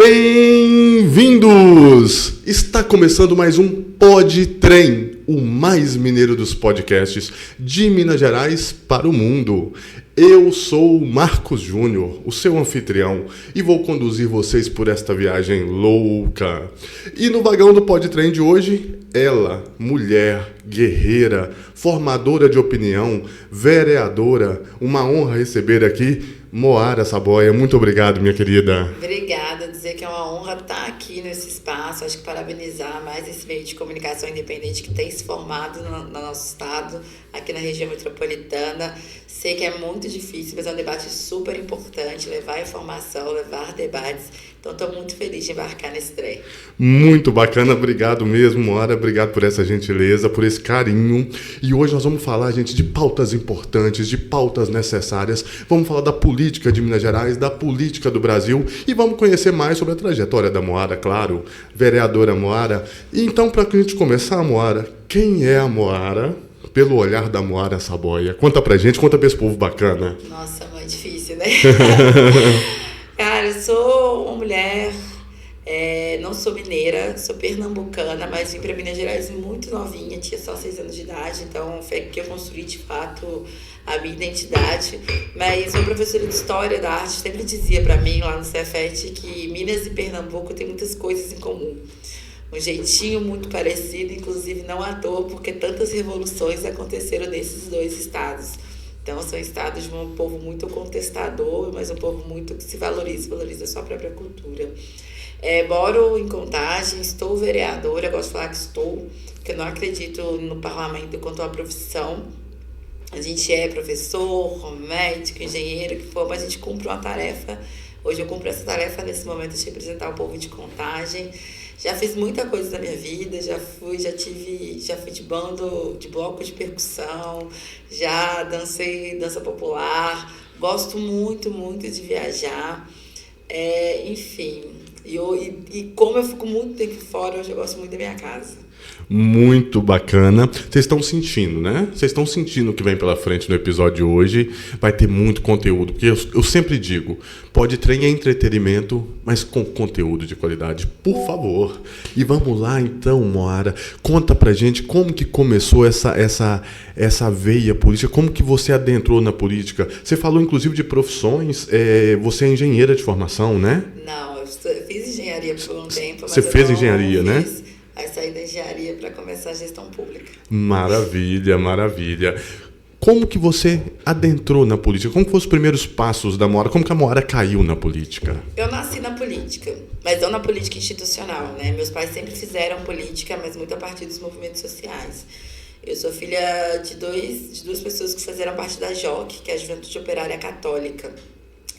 Bem-vindos! Está começando mais um Pod Trem, o mais mineiro dos podcasts de Minas Gerais para o mundo. Eu sou o Marcos Júnior, o seu anfitrião, e vou conduzir vocês por esta viagem louca. E no vagão do Pod Trem de hoje, ela, mulher, guerreira, formadora de opinião, vereadora, uma honra receber aqui Moara Saboia. Muito obrigado, minha querida. Obrigada, dizer que é uma honra estar aqui nesse espaço. Acho que parabenizar mais esse meio de comunicação independente que tem se formado no nosso estado, aqui na região metropolitana. Sei que é muito difícil, mas é um debate super importante, levar informação, levar debates. Então, estou muito feliz de embarcar nesse trem. Muito bacana, obrigado mesmo, Moara. Obrigado por essa gentileza, por esse carinho. E hoje nós vamos falar, gente, de pautas importantes, de pautas necessárias. Vamos falar da política de Minas Gerais, da política do Brasil e vamos conhecer mais sobre a trajetória da Moara, claro, vereadora Moara. E então, para a gente começar, Moara, quem é a Moara? Pelo olhar da Moara Saboia. Conta pra gente, conta pra esse povo bacana. Nossa, mãe, difícil, né? Cara, eu sou uma mulher, não sou mineira, sou pernambucana, mas vim para Minas Gerais muito novinha, tinha só 6 anos de idade, então foi que eu construí de fato a minha identidade. Mas sou professora de História da Arte, sempre dizia para mim lá no Cefet que Minas e Pernambuco têm muitas coisas em comum. Um jeitinho muito parecido, inclusive não à toa, porque tantas revoluções aconteceram nesses dois estados. Então, são estados de um povo muito contestador, mas um povo muito que se valoriza a sua própria cultura. Moro em Contagem, estou vereadora, gosto de falar que estou, porque eu não acredito no parlamento quanto uma profissão. A gente é professor, médico, engenheiro, que for, mas a gente cumpre uma tarefa. Hoje eu cumpro essa tarefa nesse momento de representar o povo de Contagem. Já fiz muita coisa na minha vida, já fui de bando, de bloco de percussão, já dancei dança popular, gosto muito, muito de viajar, enfim. E como eu fico muito tempo fora, hoje eu gosto muito da minha casa. Muito bacana. Vocês estão sentindo, né? Vocês estão sentindo o que vem pela frente no episódio de hoje. Vai ter muito conteúdo, porque eu sempre digo, Pod Trem é entretenimento, mas com conteúdo de qualidade, por favor. E vamos lá então, Moara. Conta pra gente como que começou essa veia política, como que você adentrou na política. Você falou inclusive de profissões, você é engenheira de formação, né? Não, eu fiz engenharia por um tempo, mas você fez engenharia, né? Aí saí da engenharia para começar a gestão pública. Maravilha, maravilha. Como que você adentrou na política? Como foram os primeiros passos da Moara? Como que a Moara caiu na política? Eu nasci na política, mas não na política institucional, né? Meus pais sempre fizeram política, mas muito a partir dos movimentos sociais. Eu sou filha de duas pessoas que fizeram parte da JOC, que é a Juventude Operária Católica.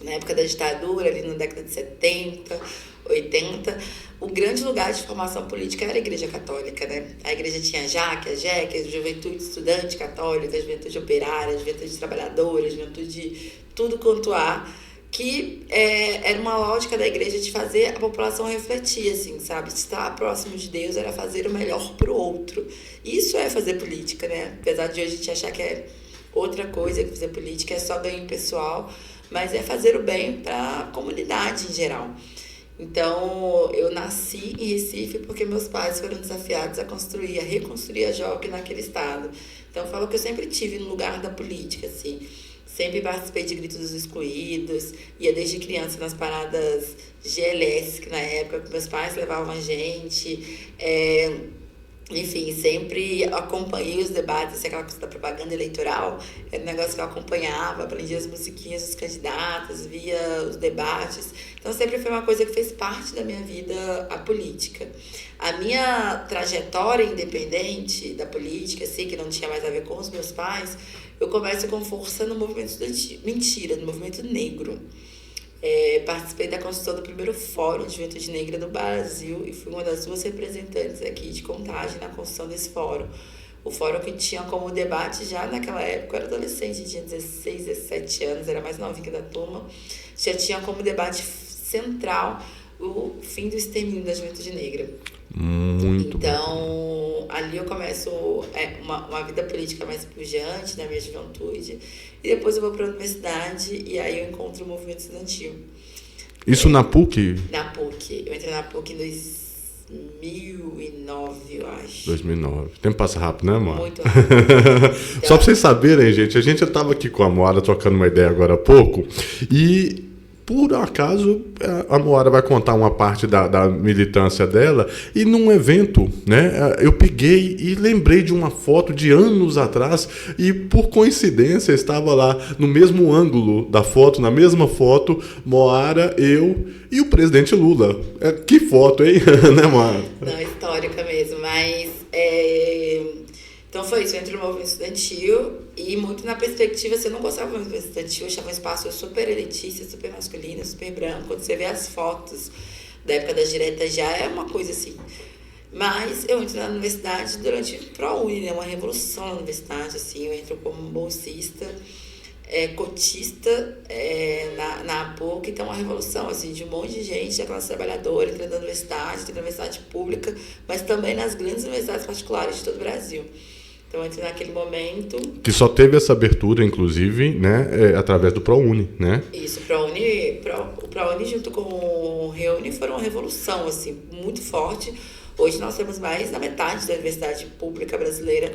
Na época da ditadura, ali na década de 70, 80, o grande lugar de formação política era a Igreja Católica, né? A igreja tinha a JAC, a JEC, a Juventude Estudante Católica, a Juventude Operária, a Juventude Trabalhadora, a Juventude tudo quanto há, que era uma lógica da igreja de fazer a população refletir, assim, sabe? Estar próximo de Deus era fazer o melhor pro outro. Isso é fazer política, né? Apesar de hoje a gente achar que é outra coisa que fazer política, é só ganho pessoal, mas é fazer o bem para a comunidade em geral. Então, eu nasci em Recife porque meus pais foram desafiados a reconstruir a JOC naquele estado. Então, eu falo que eu sempre tive no lugar da política, assim. Sempre participei de Gritos dos Excluídos, ia desde criança nas paradas GLS, que na época meus pais levavam a gente. Enfim, sempre acompanhei os debates, assim, aquela coisa da propaganda eleitoral, era um negócio que eu acompanhava, aprendia as musiquinhas dos candidatos, via os debates. Então, sempre foi uma coisa que fez parte da minha vida, a política. A minha trajetória independente da política, assim, que não tinha mais a ver com os meus pais, eu começo com força no movimento estudantil, no movimento negro. Participei da construção do primeiro Fórum de Juventude Negra do Brasil e fui uma das 2 representantes aqui de Contagem na construção desse fórum. O fórum que tinha como debate já naquela época, eu era adolescente, tinha 16, 17 anos, era mais novinha da turma, já tinha como debate central o fim do extermínio da juventude negra. Muito então, ali eu começo uma vida política mais pujante na minha juventude. E depois eu vou para a universidade e aí eu encontro o movimento estudantil. Isso na PUC? Na PUC. Eu entrei na PUC em 2009, eu acho. 2009. O tempo passa rápido, né, Moara? Muito rápido. Só pra vocês saberem, gente, a gente estava aqui com a Moara trocando uma ideia agora há pouco e, por acaso, a Moara vai contar uma parte da militância dela e num evento, né, eu peguei e lembrei de uma foto de anos atrás e, por coincidência, estava lá no mesmo ângulo da foto, na mesma foto, Moara, eu e o presidente Lula. Que foto, hein? Né, Moara? Não, histórica mesmo, mas... Então foi isso, eu entrei no movimento estudantil e muito na perspectiva, você não gostava do movimento estudantil, eu achava um espaço super elitista, super masculino, super branco. Quando você vê as fotos da época das diretas já é uma coisa assim. Mas eu entrei na universidade durante o ProUni, né? Uma revolução na universidade, assim, eu entro como bolsista, cotista na PUC, então uma revolução, assim, de um monte de gente da classe trabalhadora entrando na universidade pública, mas também nas grandes universidades particulares de todo o Brasil. Então, entre naquele momento... Que só teve essa abertura, inclusive, né, através do ProUni, né? Isso, o ProUni junto com o Reúne foram uma revolução, assim, muito forte. Hoje nós temos mais da metade da universidade pública brasileira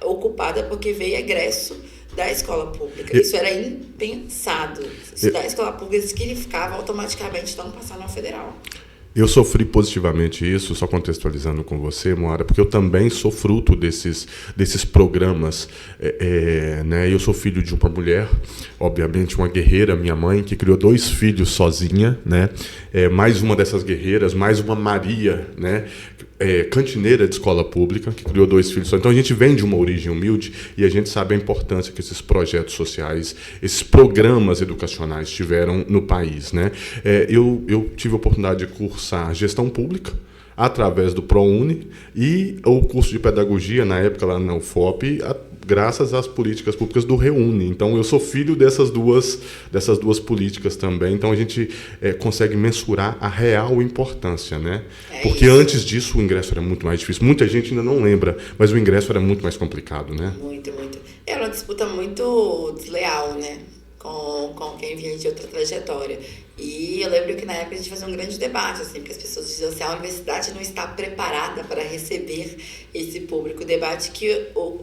ocupada porque veio egresso da escola pública. Isso era impensado. Estudar escola pública significava automaticamente não passar na federal. Eu sofri positivamente isso, só contextualizando com você, Moara, porque eu também sou fruto desses programas. Né? Eu sou filho de uma mulher, obviamente uma guerreira, minha mãe, que criou 2 filhos sozinha, né? Mais uma dessas guerreiras, mais uma Maria, né? Cantineira de escola pública, que criou 2 filhos. Então a gente vem de uma origem humilde e a gente sabe a importância que esses projetos sociais, esses programas educacionais tiveram no país, né? Eu tive a oportunidade de cursar gestão pública através do ProUni e o curso de pedagogia, na época lá na UFOP, graças às políticas públicas do Reúne. Então, eu sou filho dessas duas políticas também. Então, a gente consegue mensurar a real importância, né? Porque isso. Antes disso, o ingresso era muito mais difícil. Muita gente ainda não lembra, mas o ingresso era muito mais complicado, né? Muito, muito. Era uma disputa muito desleal, né? Com quem vinha de outra trajetória. E eu lembro que na época a gente fazia um grande debate, assim, porque as pessoas diziam assim, a universidade não está preparada para receber esse público. O debate que o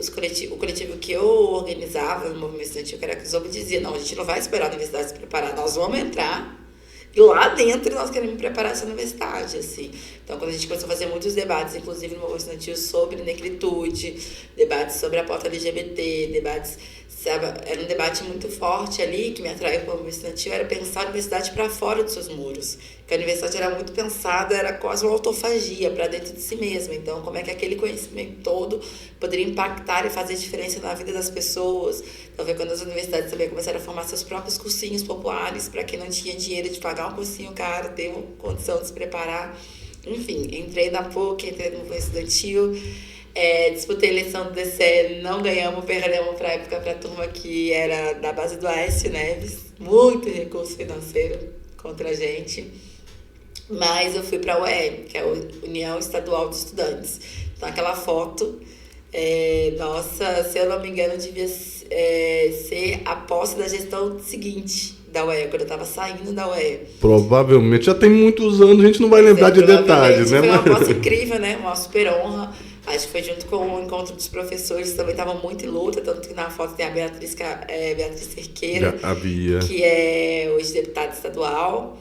coletivo que eu organizava no movimento estudantil, que era que Zobo, dizia, não, a gente não vai esperar a universidade se preparar, nós vamos entrar e lá dentro nós queremos preparar essa universidade, assim. Então, quando a gente começou a fazer muitos debates, inclusive no movimento estudantil, sobre negritude, debates sobre a pauta LGBT, debates... Era um debate muito forte ali, que me atraiu para o movimento estudantil, era pensar a universidade para fora dos seus muros. Porque a universidade era muito pensada, era quase uma autofagia para dentro de si mesma. Então, como é que aquele conhecimento todo poderia impactar e fazer diferença na vida das pessoas? Então, foi quando as universidades também começaram a formar seus próprios cursinhos populares, para quem não tinha dinheiro de pagar um cursinho caro, ter uma condição de se preparar. Enfim, entrei na PUC, entrei no movimento estudantil. Disputei a eleição do DCE, não ganhamos, perdemos para a época para a turma que era da base do Aécio Neves, muito recurso financeiro contra a gente, mas eu fui para a UE, que é a União Estadual de Estudantes. Então aquela foto, nossa, se eu não me engano, devia ser a posse da gestão seguinte da UE, quando eu estava saindo da UE. Provavelmente, já tem muitos anos, a gente não vai lembrar de detalhes, né? Foi uma posse incrível, né? Uma super honra. Acho que foi junto com o encontro dos professores, também estavam muito em luta, tanto que na foto tem a Beatriz Cerqueira, que é hoje deputada estadual.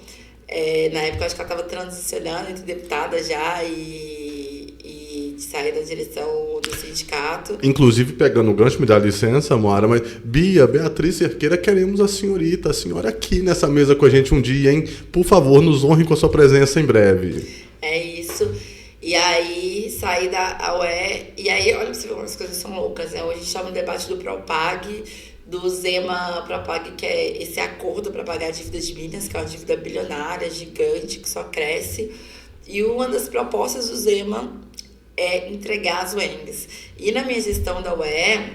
Na época, acho que ela estava transicionando entre deputada já e de sair da direção do sindicato. Inclusive, pegando o gancho, me dá licença, Moara, mas Beatriz Cerqueira, queremos a senhora aqui nessa mesa com a gente um dia, hein? Por favor, nos honre com a sua presença em breve. É isso. E aí, saí da UE, e aí, olha pra você ver como as coisas são loucas, né? Hoje a gente está no debate do Propag, do Zema Propag, que é esse acordo para pagar a dívida de Minas, que é uma dívida bilionária, gigante, que só cresce. E uma das propostas do Zema é entregar as UENGs. E na minha gestão da UE,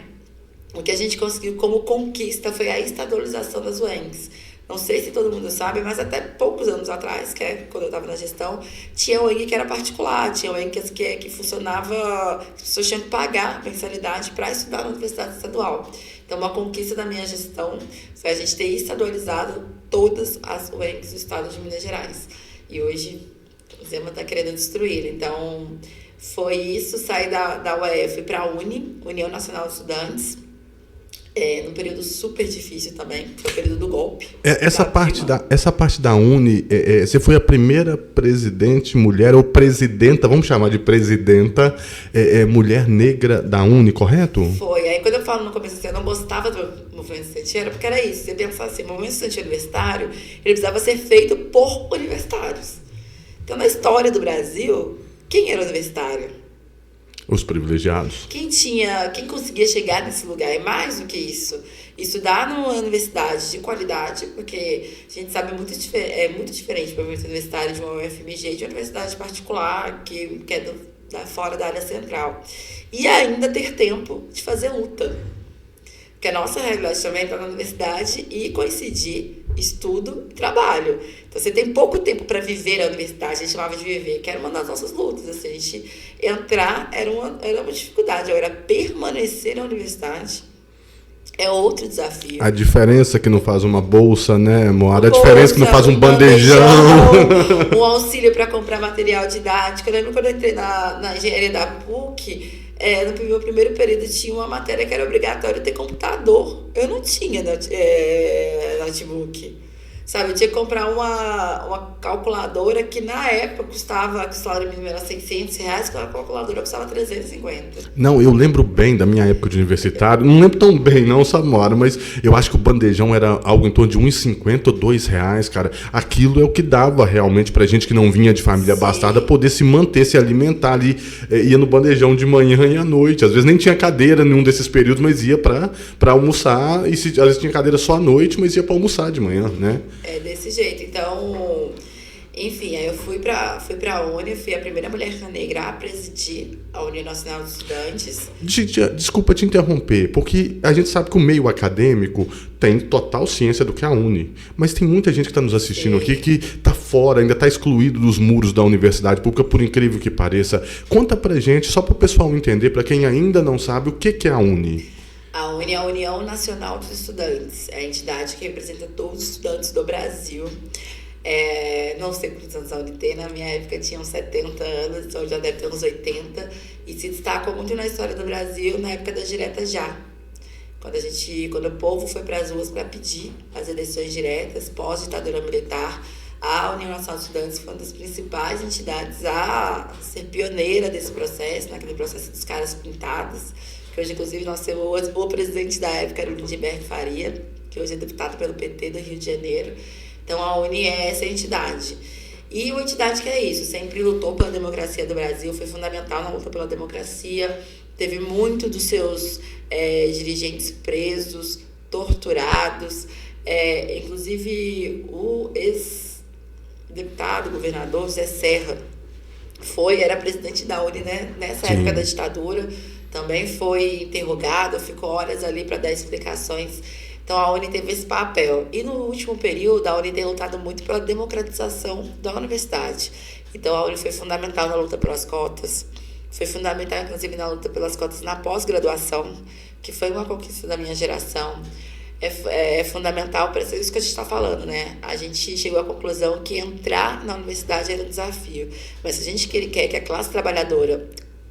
o que a gente conseguiu como conquista foi a estadualização das UENGs. Não sei se todo mundo sabe, mas até poucos anos atrás, que é quando eu estava na gestão, tinha UENG que era particular, tinha UENG que funcionava, as pessoas tinham que pagar mensalidade para estudar na universidade estadual. Então, uma conquista da minha gestão foi a gente ter estadualizado todas as UENGs do estado de Minas Gerais. E hoje o Zema está querendo destruir. Então, foi isso, saí da UEF para a União Nacional de Estudantes, num período super difícil também, foi o período do golpe. Essa parte da Uni, você foi a primeira presidente mulher, ou presidenta, vamos chamar de presidenta, mulher negra da Uni, correto? Foi. Aí quando eu falo no começo assim, eu não gostava do movimento estudantil, era porque era isso. Você pensar assim, o movimento estudantil universitário, ele precisava ser feito por universitários. Então, na história do Brasil, quem era universitário? Os privilegiados. Quem conseguia chegar nesse lugar, e mais do que isso, estudar numa universidade de qualidade, porque a gente sabe é muito diferente para o movimento universitário de uma UFMG de uma universidade particular, que é fora da área central. E ainda ter tempo de fazer luta. Porque a nossa realidade também está na universidade e coincidir estudo e trabalho. Então, você tem pouco tempo para viver a universidade, a gente chamava de viver, que era uma das nossas lutas. Assim, a gente entrar era uma dificuldade, agora permanecer na universidade é outro desafio. A diferença que não faz uma bolsa, né, Moara? A diferença que não faz um bandejão. Um auxílio para comprar material didático. Eu lembro quando eu entrei na engenharia da PUC, no meu primeiro período tinha uma matéria que era obrigatório ter computador. Eu não tinha notebook. Sabe, eu tinha que comprar uma calculadora que na época custava, que o salário mínimo era R$600, que a calculadora custava R$350. Não, eu lembro bem da minha época de universitário, não lembro tão bem não, Samora, mas eu acho que o bandejão era algo em torno de R$1,50 ou R$2, cara. Aquilo é o que dava realmente pra gente que não vinha de família abastada poder se manter, se alimentar ali, ia no bandejão de manhã e à noite. Às vezes nem tinha cadeira em um desses períodos, mas ia pra almoçar, e às vezes tinha cadeira só à noite, mas ia pra almoçar de manhã, né? É desse jeito. Então, enfim, aí eu fui pra Uni, fui a primeira mulher negra a presidir a União Nacional de Estudantes. Desculpa te interromper, porque a gente sabe que o meio acadêmico tem total ciência do que é a Uni, mas tem muita gente que está nos assistindo aqui que está fora, ainda está excluído dos muros da universidade pública, por incrível que pareça. Conta pra gente, só para o pessoal entender, para quem ainda não sabe, o que é a Uni. A Uni é a União Nacional dos Estudantes, é a entidade que representa todos os estudantes do Brasil. Não sei quantos anos a Uni tem, na minha época tinham 70 anos, então já deve ter uns 80, e se destacou muito na história do Brasil na época das diretas já. Quando o povo foi para as ruas para pedir as eleições diretas, pós-ditadura militar, a União Nacional dos Estudantes foi uma das principais entidades a ser pioneira desse processo, naquele processo dos caras pintados, que hoje, inclusive, o presidente da época era o Lindenberg Faria, que hoje é deputado pelo PT do Rio de Janeiro. Então, a Uni é essa entidade. E uma entidade que é isso, sempre lutou pela democracia do Brasil, foi fundamental na luta pela democracia, teve muito dos seus dirigentes presos, torturados, inclusive o ex-deputado, governador José Serra, era presidente da Uni, né, nessa Sim. época da ditadura, também foi interrogado, ficou horas ali para dar explicações. Então, a Uni teve esse papel. E no último período, a Uni tem lutado muito pela democratização da universidade. Então, a Uni foi fundamental na luta pelas cotas, foi fundamental, inclusive, na luta pelas cotas na pós-graduação, que foi uma conquista da minha geração. É fundamental para isso que a gente está falando, né? A gente chegou à conclusão que entrar na universidade era um desafio. Mas se a gente quer que a classe trabalhadora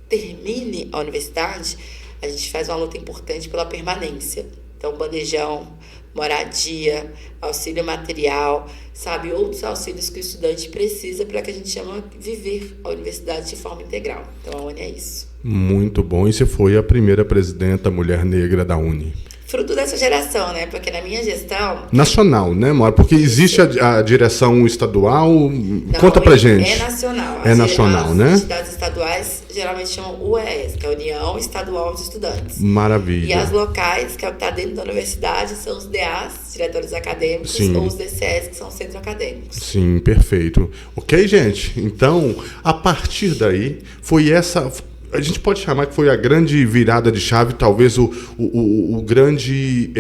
termine a universidade, a gente faz uma luta importante pela permanência. Então, bandejão, moradia, auxílio material, sabe? Outros auxílios que o estudante precisa para que a gente chama viver a universidade de forma integral. Então, a Uni é isso. Muito bom. E você foi a primeira presidenta mulher negra da Uni. Fruto dessa geração, né? Porque na minha gestão... Nacional, né, Mora? Porque existe a direção estadual. Não, conta pra gente. É nacional. É nacional, né? As entidades estaduais geralmente chamam UES, que é a União Estadual de Estudantes. Maravilha. E as locais, que é o que está dentro da universidade, são os DAs, diretores acadêmicos, Sim. ou os DCS, que são os centros acadêmicos. Sim, perfeito. Ok, gente? Então, a partir daí, foi essa... a gente pode chamar que foi a grande virada de chave, talvez o grande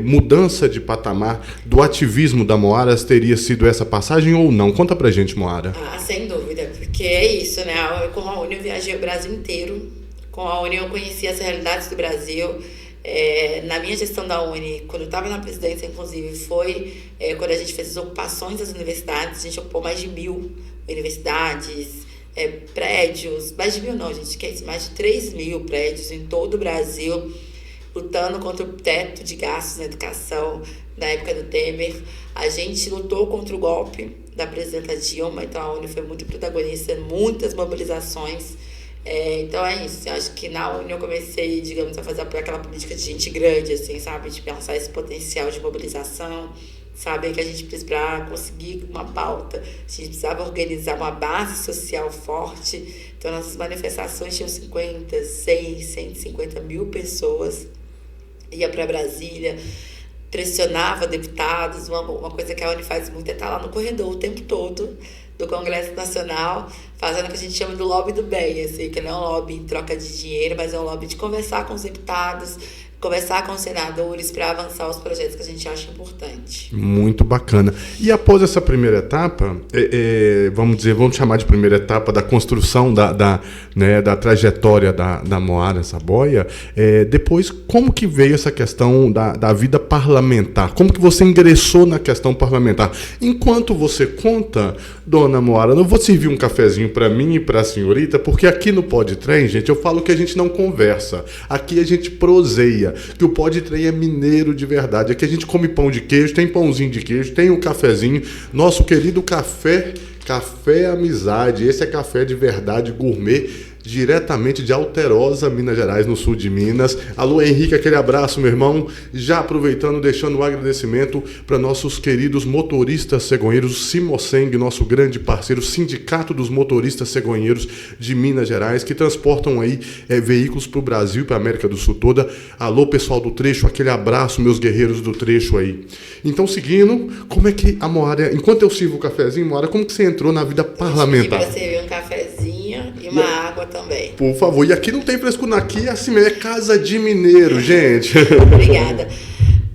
mudança de patamar do ativismo da Moara teria sido essa passagem ou não? Conta pra gente, Moara. Sem dúvida, porque é isso, né? Com a Uni eu viajei o Brasil inteiro, com a Uni eu conheci as realidades do Brasil. Na minha gestão da Uni, quando eu estava na presidência, inclusive, foi quando a gente fez as ocupações das universidades. A gente ocupou mais de 1.000 universidades, prédios, mais de 1.000 não, gente, que é isso, mais de 3.000 prédios em todo o Brasil, lutando contra o teto de gastos na educação, na época do Temer. A gente lutou contra o golpe da presidenta Dilma, então a Uni foi muito protagonista em muitas mobilizações. Então é isso, eu acho que na Uni eu comecei, digamos, a fazer aquela política de gente grande, assim, sabe, de pensar esse potencial de mobilização, saber que a gente precisava conseguir uma pauta, a gente precisava organizar uma base social forte. Então nossas manifestações tinham 50, 100, 150 mil pessoas, ia para Brasília, pressionava deputados. Uma coisa que a Uni faz muito é estar lá no corredor o tempo todo do Congresso Nacional, fazendo o que a gente chama do lobby do bem, assim, que não é um lobby em troca de dinheiro, mas é um lobby de conversar com os deputados, conversar com os senadores para avançar os projetos que a gente acha importante. Muito bacana. E após essa primeira etapa, vamos chamar de primeira etapa da construção da trajetória da Moara Saboia, depois, como que veio essa questão da vida parlamentar? Como que você ingressou na questão parlamentar? Enquanto você conta, dona Moara, eu vou servir um cafezinho para mim e para a senhorita, porque aqui no Pode Trem, gente, eu falo que a gente não conversa. Aqui a gente proseia. Que o Pode Trem é mineiro de verdade. Aqui a gente come pão de queijo, tem pãozinho de queijo, tem um cafezinho. Nosso querido café Amizade. Esse é café de verdade gourmet, diretamente de Alterosa, Minas Gerais, no sul de Minas. Alô, Henrique, aquele abraço, meu irmão. Já aproveitando, deixando um agradecimento para nossos queridos motoristas cegonheiros, o Simoseng, nosso grande parceiro, Sindicato dos Motoristas Cegonheiros de Minas Gerais, que transportam aí veículos para o Brasil e para a América do Sul toda. Alô, pessoal do trecho, aquele abraço, meus guerreiros do trecho aí. Então, seguindo, como é que a Moara, enquanto eu sirvo o cafezinho, Moara, como que você entrou na vida parlamentar? Eu servir um cafezinho e uma água também. Por favor, e aqui não tem frescura, aqui é assim, é casa de mineiro, gente. Obrigada.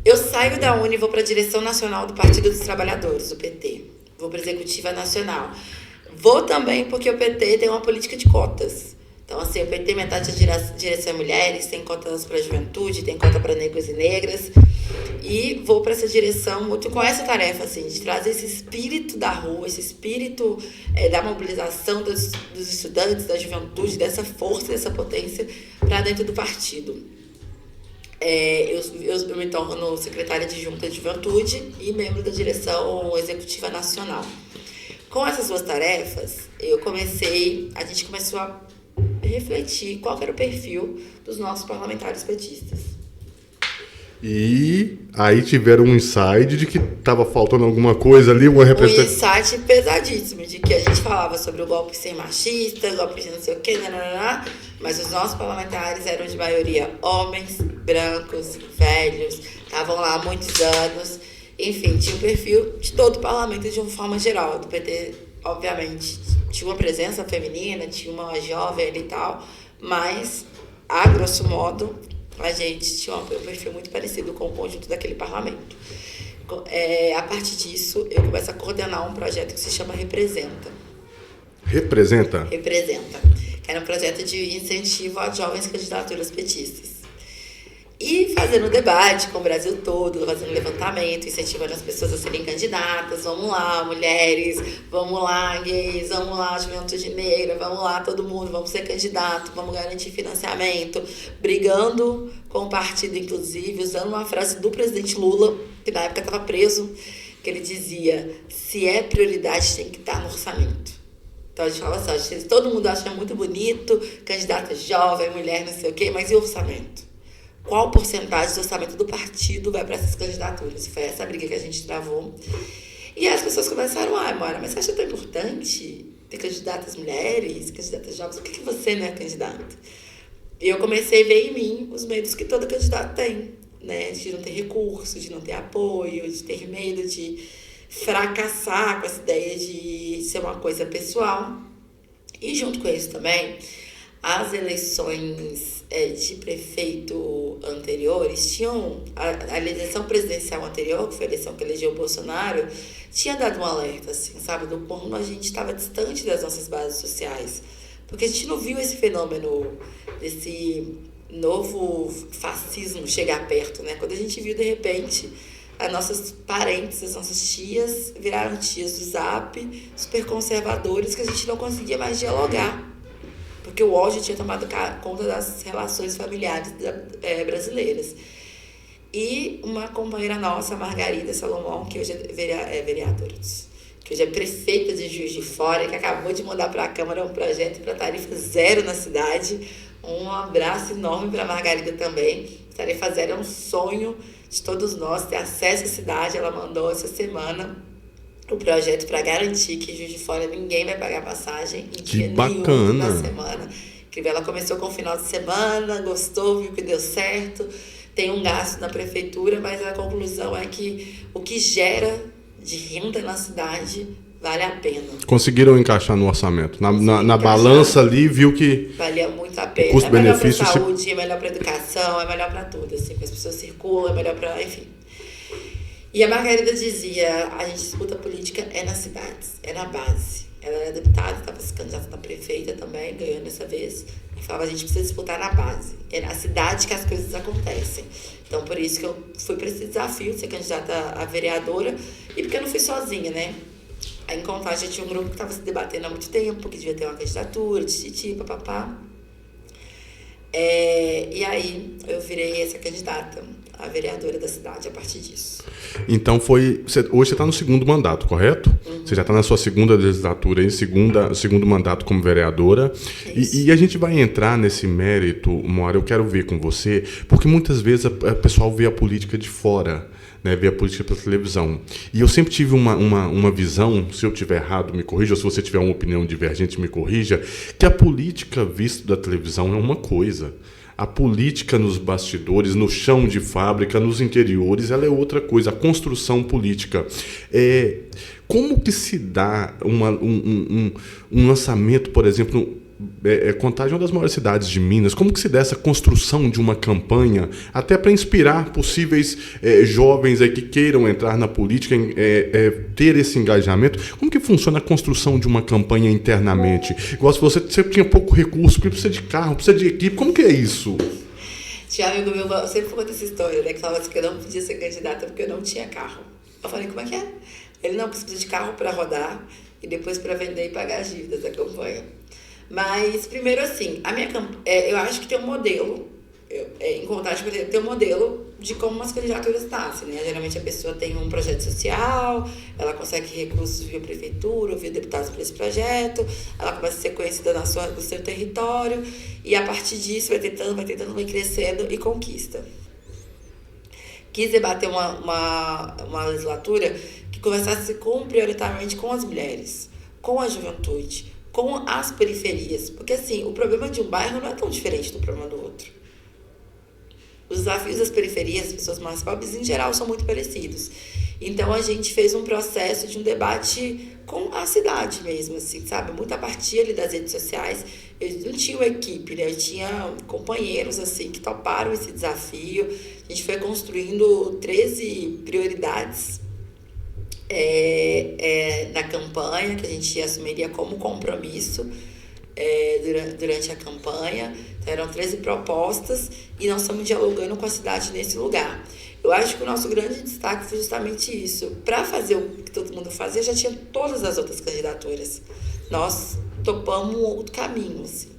Eu saio da Uni e vou para a direção nacional do Partido dos Trabalhadores, o PT. Vou para a executiva nacional. Vou também porque o PT tem uma política de cotas. Então, assim, o PT, metade da direção é mulheres, tem cotas para a juventude, tem cota para negros e negras. E vou para essa direção muito com essa tarefa, assim, de trazer esse espírito da rua, esse espírito da mobilização dos estudantes, da juventude, dessa força, dessa potência para dentro do partido. Eu me torno secretária adjunta de juventude e membro da direção executiva nacional. Com essas duas tarefas, a gente começou a refletir qual era o perfil dos nossos parlamentares petistas. E aí tiveram um insight de que estava faltando alguma coisa ali, uma representação. Um insight pesadíssimo, de que a gente falava sobre o golpe ser machista, golpe de não sei o quê, mas os nossos parlamentares eram de maioria homens, brancos, velhos, estavam lá há muitos anos. Enfim, tinha um perfil de todo o parlamento de uma forma geral. Do PT, obviamente, tinha uma presença feminina, tinha uma jovem ali e tal, mas, a grosso modo, a gente tinha um perfil muito parecido com o conjunto daquele parlamento. A partir disso, eu começo a coordenar um projeto que se chama Representa. Representa? Representa. Que era um projeto de incentivo a jovens candidaturas petistas. E fazendo debate com o Brasil todo, fazendo levantamento, incentivando as pessoas a serem candidatas. Vamos lá, mulheres, vamos lá, gays, vamos lá, juventude negra, vamos lá, todo mundo, vamos ser candidato, vamos garantir financiamento. Brigando com o partido, inclusive, usando uma frase do presidente Lula, que na época estava preso, que ele dizia: se é prioridade, tem que estar no orçamento. Então a gente falava assim, todo mundo acha muito bonito, candidata jovem, mulher, não sei o quê, mas e o orçamento? Qual porcentagem do orçamento do partido vai para essas candidaturas? Foi essa briga que a gente travou. E as pessoas começaram, Moara, mas você acha tão importante ter candidatas mulheres, candidatas jovens? Por que você não é candidata? E eu comecei a ver em mim os medos que todo candidato tem, né? De não ter recurso, de não ter apoio, de ter medo de fracassar com essa ideia de ser uma coisa pessoal. E junto com isso também, As eleições de prefeito anteriores tinham... A eleição presidencial anterior, que foi a eleição que elegeu o Bolsonaro, tinha dado um alerta, assim, sabe? Do como a gente estava distante das nossas bases sociais. Porque a gente não viu esse fenômeno desse novo fascismo chegar perto, né? Quando a gente viu, de repente, as nossas parentes, as nossas tias, viraram tias do Zap, super conservadores, que a gente não conseguia mais dialogar. Porque o ódio tinha tomado conta das relações familiares brasileiras. E uma companheira nossa, Margarida Salomão, que hoje é vereadora, que hoje é prefeita de Juiz de Fora, que acabou de mandar para a Câmara um projeto para tarifa zero na cidade. Um abraço enorme para a Margarida também. Tarifa zero é um sonho de todos nós, ter acesso à cidade. Ela mandou essa semana o projeto para garantir que em Juiz de Fora ninguém vai pagar passagem em dia nenhum na semana. Ela começou com o final de semana, gostou, viu que deu certo. Tem um gasto na prefeitura, mas a conclusão é que o que gera de renda na cidade vale a pena. Conseguiram encaixar no orçamento. Na balança ali, viu que valia muito a pena. Custo-benefício, é melhor para a saúde, é melhor para a educação, é melhor para tudo. Assim, as pessoas circulam, é melhor para... Enfim. E a Margarida dizia, a gente disputa política nas cidades, é na base. Ela era deputada, estava se candidata a prefeita também, ganhando dessa vez. E falava, a gente precisa disputar na base. É na cidade que as coisas acontecem. Então, por isso que eu fui para esse desafio de ser candidata a vereadora. E porque eu não fui sozinha, né? Aí, em Contagem, tinha um grupo que estava se debatendo há muito tempo, que devia ter uma candidatura, papapá. E aí, eu virei essa candidata a vereadora da cidade a partir disso. Então hoje você está no segundo mandato, correto? Uhum. Você já está na sua segunda legislatura, segundo mandato como vereadora. E a gente vai entrar nesse mérito, Moara, eu quero ver com você, porque muitas vezes o pessoal vê a política de fora, né, vê a política pela televisão. E eu sempre tive uma visão, se eu estiver errado, me corrija, ou se você tiver uma opinião divergente, me corrija, que a política vista da televisão é uma coisa. A política nos bastidores, no chão de fábrica, nos interiores, ela é outra coisa. A construção política. Como que se dá um lançamento, por exemplo, Contagem é uma das maiores cidades de Minas. Como que se dá essa construção de uma campanha, até para inspirar possíveis jovens aí que queiram entrar na política, ter esse engajamento? Como que funciona a construção de uma campanha internamente? Igual se você tinha pouco recurso, porque precisa de carro, precisa de equipe. Como que é isso? Tinha um amigo meu, eu sempre conta essa história, né? Que falava assim que eu não podia ser candidata porque eu não tinha carro. Eu falei, como é que é? Ele não precisa de carro para rodar e depois para vender e pagar as dívidas da campanha. Mas, primeiro assim, eu acho que tem um modelo, em Contagem tem um modelo de como as candidaturas nascem, né? Geralmente a pessoa tem um projeto social, ela consegue recursos via prefeitura, via deputados para esse projeto, ela começa a ser conhecida no seu território, e a partir disso vai tentando, crescendo e conquista. Quis debater uma legislatura que começasse prioritariamente com as mulheres, com a juventude, com as periferias. Porque, assim, o problema de um bairro não é tão diferente do problema do outro. Os desafios das periferias, as pessoas mais pobres, em geral, são muito parecidos. Então, a gente fez um processo de um debate com a cidade mesmo, assim, sabe? Muito a partir ali das redes sociais. Eu não tinha uma equipe, né? Eu tinha companheiros, assim, que toparam esse desafio. A gente foi construindo 13 prioridades na campanha, que a gente assumiria como compromisso durante a campanha. Então, eram 13 propostas e nós estamos dialogando com a cidade nesse lugar. Eu acho que o nosso grande destaque foi justamente isso. Para fazer o que todo mundo fazia, já tinha todas as outras candidaturas. Nós topamos um outro caminho, assim,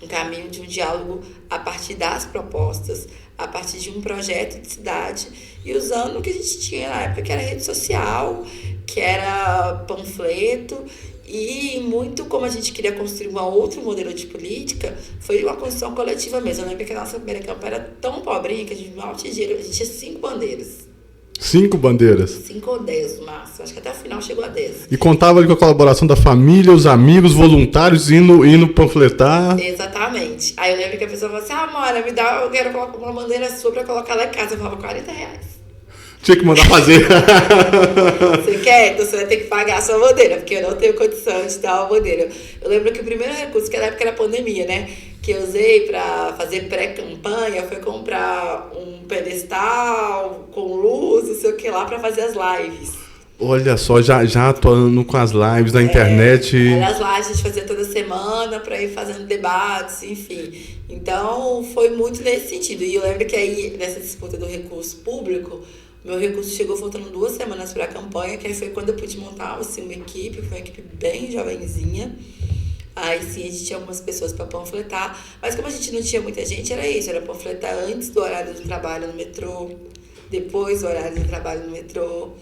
um caminho de um diálogo a partir das propostas, a partir de um projeto de cidade e usando o que a gente tinha na época, que era rede social, que era panfleto, e muito como a gente queria construir um outro modelo de política, foi uma construção coletiva mesmo. Eu lembro que a nossa primeira campanha era tão pobrinha que a gente mal tinha dinheiro, a gente tinha 5 bandeiras. 5 bandeiras? 5 ou 10 no máximo, acho que até o final chegou a 10. E contava ali com a colaboração da família, os amigos, voluntários, indo panfletar. Exatamente. Aí eu lembro que a pessoa falou assim, Mora, eu quero colocar uma bandeira sua pra colocar lá em casa. Eu falava, R$40. Tinha que mandar fazer. Você quer? Então você vai ter que pagar a sua bandeira, porque eu não tenho condição de dar uma bandeira. Eu lembro que o primeiro recurso, que na época era pandemia, né? Que eu usei pra fazer pré-campanha foi comprar um pedestal com luz, não sei o que lá, pra fazer as lives. Olha só, já atuando com as lives na internet. As lives a gente fazia toda semana pra ir fazendo debates, enfim. Então foi muito nesse sentido. E eu lembro que aí, nessa disputa do recurso público, meu recurso chegou faltando 2 semanas para a campanha, que aí foi quando eu pude montar assim, uma equipe, foi uma equipe bem jovenzinha. Aí sim a gente tinha algumas pessoas para panfletar, mas como a gente não tinha muita gente, era isso, era panfletar antes do horário de trabalho no metrô, depois do horário de trabalho no metrô.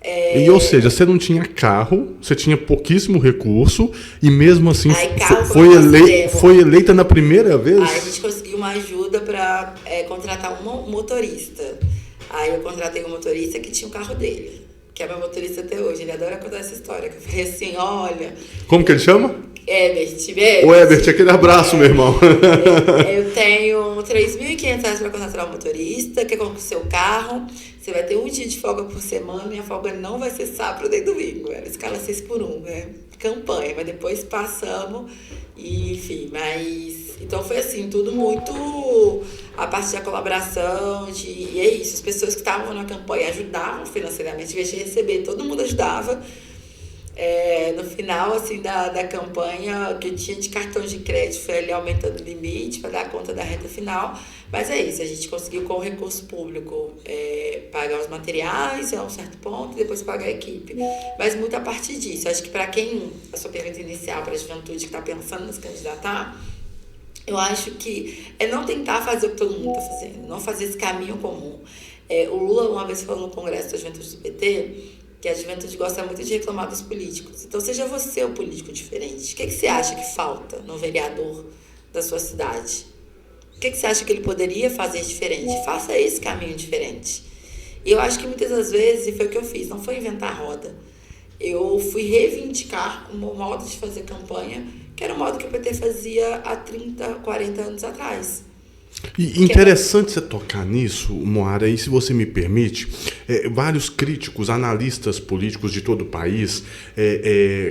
E, ou seja, você não tinha carro, você tinha pouquíssimo recurso e mesmo assim foi eleita na primeira vez? Aí a gente conseguiu uma ajuda para contratar um motorista. Aí eu contratei um motorista que tinha o carro dele, que é meu motorista até hoje. Ele adora contar essa história, que eu falei assim, olha... Como que ele chama? Ebert. O Ebert, aquele abraço, meu irmão. Eu tenho R$3.500 para contratar um motorista, que é com o seu carro. Você vai ter 1 dia de folga por semana e a folga não vai ser sábado nem domingo. Era escala 6x1, né? Campanha, mas depois passamos e enfim, mas... Então foi assim, tudo muito a parte da colaboração, e é isso, as pessoas que estavam na campanha ajudavam financeiramente, em vez de receber, todo mundo ajudava. No final assim, da campanha, o que eu tinha de cartão de crédito foi ali aumentando o limite para dar conta da reta final, mas é isso, a gente conseguiu com o recurso público pagar os materiais a um certo ponto e depois pagar a equipe, mas muito a partir disso. Acho que para quem, a sua pergunta inicial para a juventude que está pensando em se candidatar, eu acho que é não tentar fazer o que todo mundo está fazendo, não fazer esse caminho comum. O Lula uma vez falou no Congresso da Juventude do PT que a juventude gosta muito de reclamar dos políticos. Então seja você o político diferente. O que você acha que falta no vereador da sua cidade? O que você acha que ele poderia fazer diferente? Faça esse caminho diferente. E eu acho que muitas das vezes, e foi o que eu fiz, não foi inventar a roda. Eu fui reivindicar um modo de fazer campanha, que era o modo que o PT fazia há 30, 40 anos atrás. E interessante você tocar nisso, Moara, e se você me permite, vários críticos, analistas políticos de todo o país,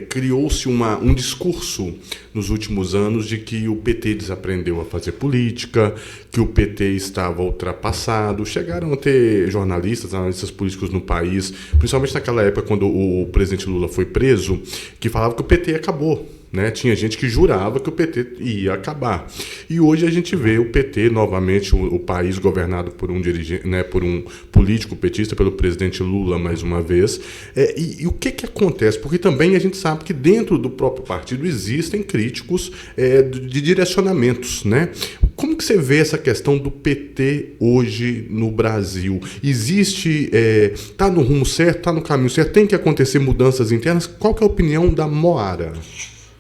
criou-se um discurso nos últimos anos de que o PT desaprendeu a fazer política, que o PT estava ultrapassado. Chegaram a ter jornalistas, analistas políticos no país, principalmente naquela época quando o presidente Lula foi preso, que falavam que o PT acabou. Né? Tinha gente que jurava que o PT ia acabar. E hoje a gente vê o PT, novamente, o país governado por um dirigente, né, por um político petista, pelo presidente Lula, mais uma vez. E o que acontece? Porque também a gente sabe que dentro do próprio partido existem críticos de direcionamentos. Né? Como que você vê essa questão do PT hoje no Brasil? Existe, está no rumo certo, está no caminho certo, tem que acontecer mudanças internas? Qual que é a opinião da Moara?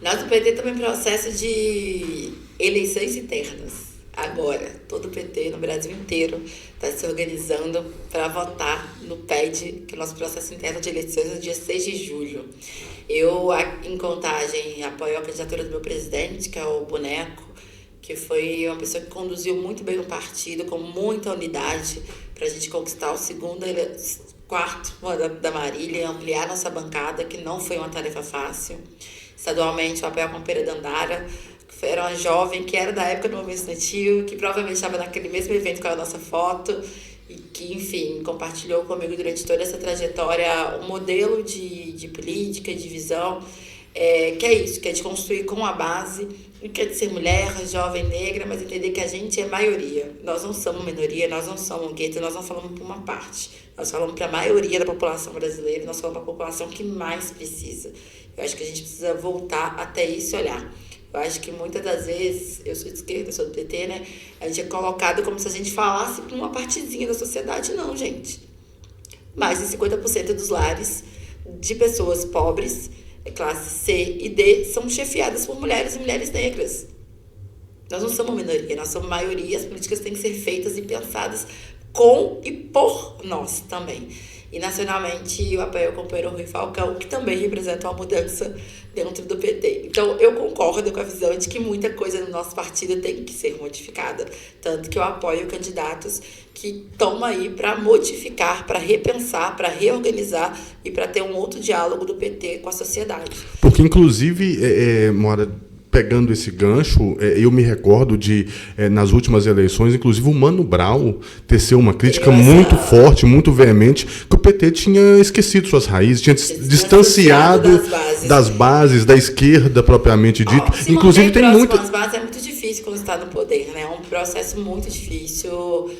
Nós, o PT, estamos em processo de eleições internas. Agora, todo o PT no Brasil inteiro está se organizando para votar no PED, que é o nosso processo interno de eleições, no dia 6 de julho. Eu, em Contagem, apoio a candidatura do meu presidente, que é o Boneco, que foi uma pessoa que conduziu muito bem o partido, com muita unidade, para a gente conquistar o quarto da Marília e ampliar nossa bancada, que não foi uma tarefa fácil. Estadualmente, o apoio à companheira Dandara, que era uma jovem que era da época do movimento estudantil, que provavelmente estava naquele mesmo evento com a nossa foto e que, enfim, compartilhou comigo durante toda essa trajetória um modelo de política, de visão, que é isso, que é de construir com a base, e que é de ser mulher, jovem, negra, mas entender que a gente é maioria. Nós não somos minoria, nós não somos um gueto, nós não falamos para uma parte. Nós falamos para a maioria da população brasileira, nós falamos para a população que mais precisa. Eu acho que a gente precisa voltar até isso e olhar. Eu acho que muitas das vezes, eu sou de esquerda, eu sou do PT, né? A gente é colocado como se a gente falasse para uma partezinha da sociedade. Não, gente. Mais de 50% dos lares de pessoas pobres, classe C e D, são chefiadas por mulheres e mulheres negras. Nós não somos minoria, nós somos maioria. As políticas têm que ser feitas e pensadas com e por nós também. E nacionalmente eu apoio o companheiro Rui Falcão, que também representa uma mudança dentro do PT. Então eu concordo com a visão de que muita coisa no nosso partido tem que ser modificada. Tanto que eu apoio candidatos que estão aí para modificar, para repensar, para reorganizar e para ter um outro diálogo do PT com a sociedade. Porque, inclusive, Moara, pegando esse gancho, eu me recordo de, nas últimas eleições, inclusive o Mano Brown teceu uma crítica muito forte, muito veemente, que o PT tinha esquecido suas raízes, tinha distanciado das bases, da esquerda propriamente dito. Se inclusive tem muito... as bases é muito difícil quando está no poder, né? É um processo muito difícil,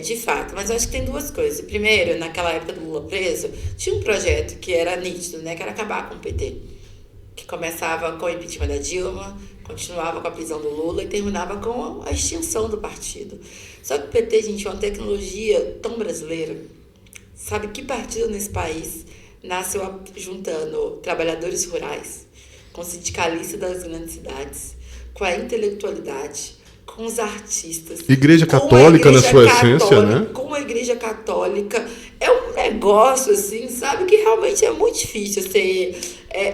de fato. Mas eu acho que tem duas coisas. Primeiro, naquela época do Lula preso, tinha um projeto que era nítido, né? Que era acabar com o PT. Que começava com o impeachment da Dilma, continuava com a prisão do Lula e terminava com a extinção do partido. Só que o PT, gente, é uma tecnologia tão brasileira. Sabe que partido nesse país nasceu juntando trabalhadores rurais, com sindicalistas das grandes cidades, com a intelectualidade, com os artistas. Igreja católica na sua essência, né? Com a igreja católica. É um negócio, assim, sabe, que realmente é muito difícil ser...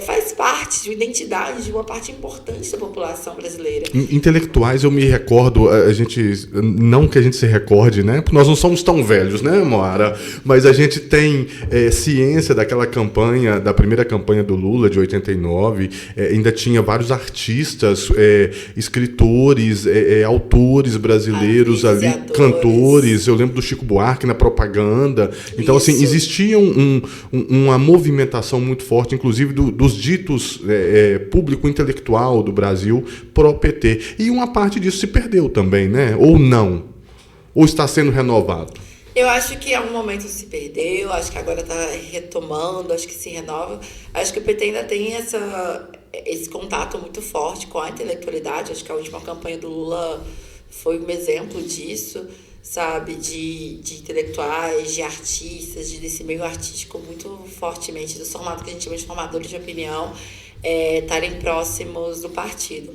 faz parte de uma identidade de uma parte importante da população brasileira. Intelectuais, eu me recordo, não que a gente se recorde, né? Porque nós não somos tão velhos, né, Moara? Mas a gente tem ciência daquela campanha, da primeira campanha do Lula, de 89, ainda tinha vários artistas, escritores, autores brasileiros ali, cantores. Eu lembro do Chico Buarque na propaganda. Então, assim, existia uma movimentação muito forte, inclusive dos ditos público intelectual do Brasil pró-PT. E uma parte disso se perdeu também, né? Ou não? Ou está sendo renovado? Eu acho que em algum momento se perdeu, acho que agora está retomando, acho que se renova. Acho que o PT ainda tem esse contato muito forte com a intelectualidade. Acho que a última campanha do Lula foi um exemplo disso, sabe, de intelectuais, de artistas, desse meio artístico muito fortemente, do formato que a gente chama de formadores de opinião, estarem próximos do partido.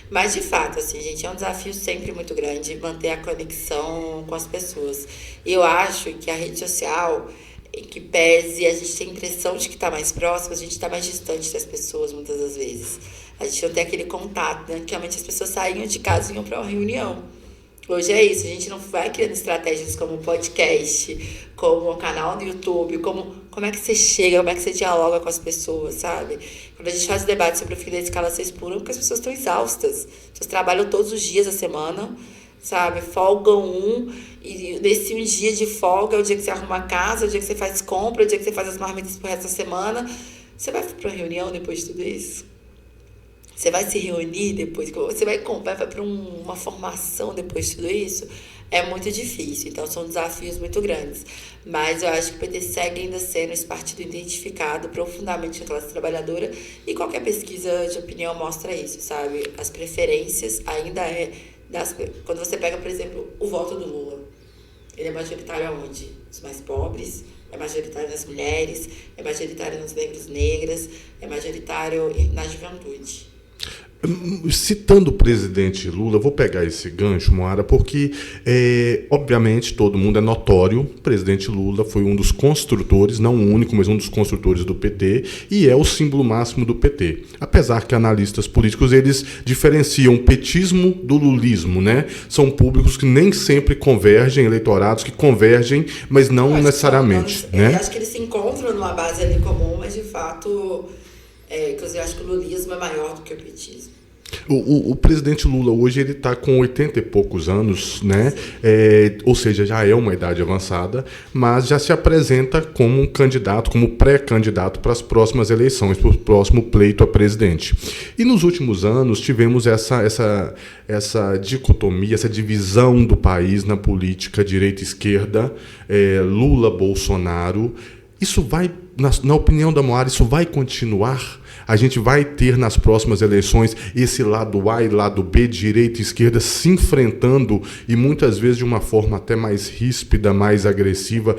Mas, de fato, assim, gente, é um desafio sempre muito grande manter a conexão com as pessoas. E eu acho que a rede social, em que pese a gente tem a impressão de que está mais próximo, a gente está mais distante das pessoas, muitas das vezes. A gente não tem aquele contato, né? Antigamente as pessoas saíam de casa e iam para uma reunião. Hoje é isso, a gente não vai criando estratégias como podcast, como um canal no YouTube, como é que você chega, como é que você dialoga com as pessoas, sabe? Quando a gente faz o debate sobre o fim da escala 6 por 1, porque as pessoas estão exaustas. As pessoas trabalham todos os dias da semana, sabe? Folgam e nesse um dia de folga é o dia que você arruma a casa, é o dia que você faz compra, é o dia que você faz as marmitas pro resto da semana. Você vai para uma reunião depois de tudo isso? Você vai se reunir depois? Você vai para uma formação depois de tudo isso? É muito difícil. Então, são desafios muito grandes. Mas eu acho que o PT segue ainda sendo esse partido identificado profundamente com a classe trabalhadora. E qualquer pesquisa de opinião mostra isso, sabe? As preferências ainda quando você pega, por exemplo, o voto do Lula. Ele é majoritário aonde? Os mais pobres. É majoritário nas mulheres. É majoritário nos negras. É majoritário na juventude. Citando o presidente Lula, vou pegar esse gancho, Moara, porque, obviamente, todo mundo é notório, o presidente Lula foi um dos construtores, não o único, mas um dos construtores do PT, e é o símbolo máximo do PT. Apesar que analistas políticos, eles diferenciam o petismo do lulismo, né? São públicos que nem sempre convergem, eleitorados que convergem, mas não necessariamente. Né? Eu acho que eles se encontram numa base ali comum, mas, de fato... Inclusive, eu acho que o lulismo é maior do que o petismo. O presidente Lula hoje ele está com 80 e poucos anos, né? Ou seja, já é uma idade avançada, mas já se apresenta como um candidato, como pré-candidato para as próximas eleições, para o próximo pleito a presidente. E nos últimos anos tivemos essa dicotomia, essa divisão do país na política direita-esquerda, Lula-Bolsonaro. Isso vai, na opinião da Moara, isso vai continuar? A gente vai ter nas próximas eleições esse lado A e lado B, direita e esquerda, se enfrentando e muitas vezes de uma forma até mais ríspida, mais agressiva.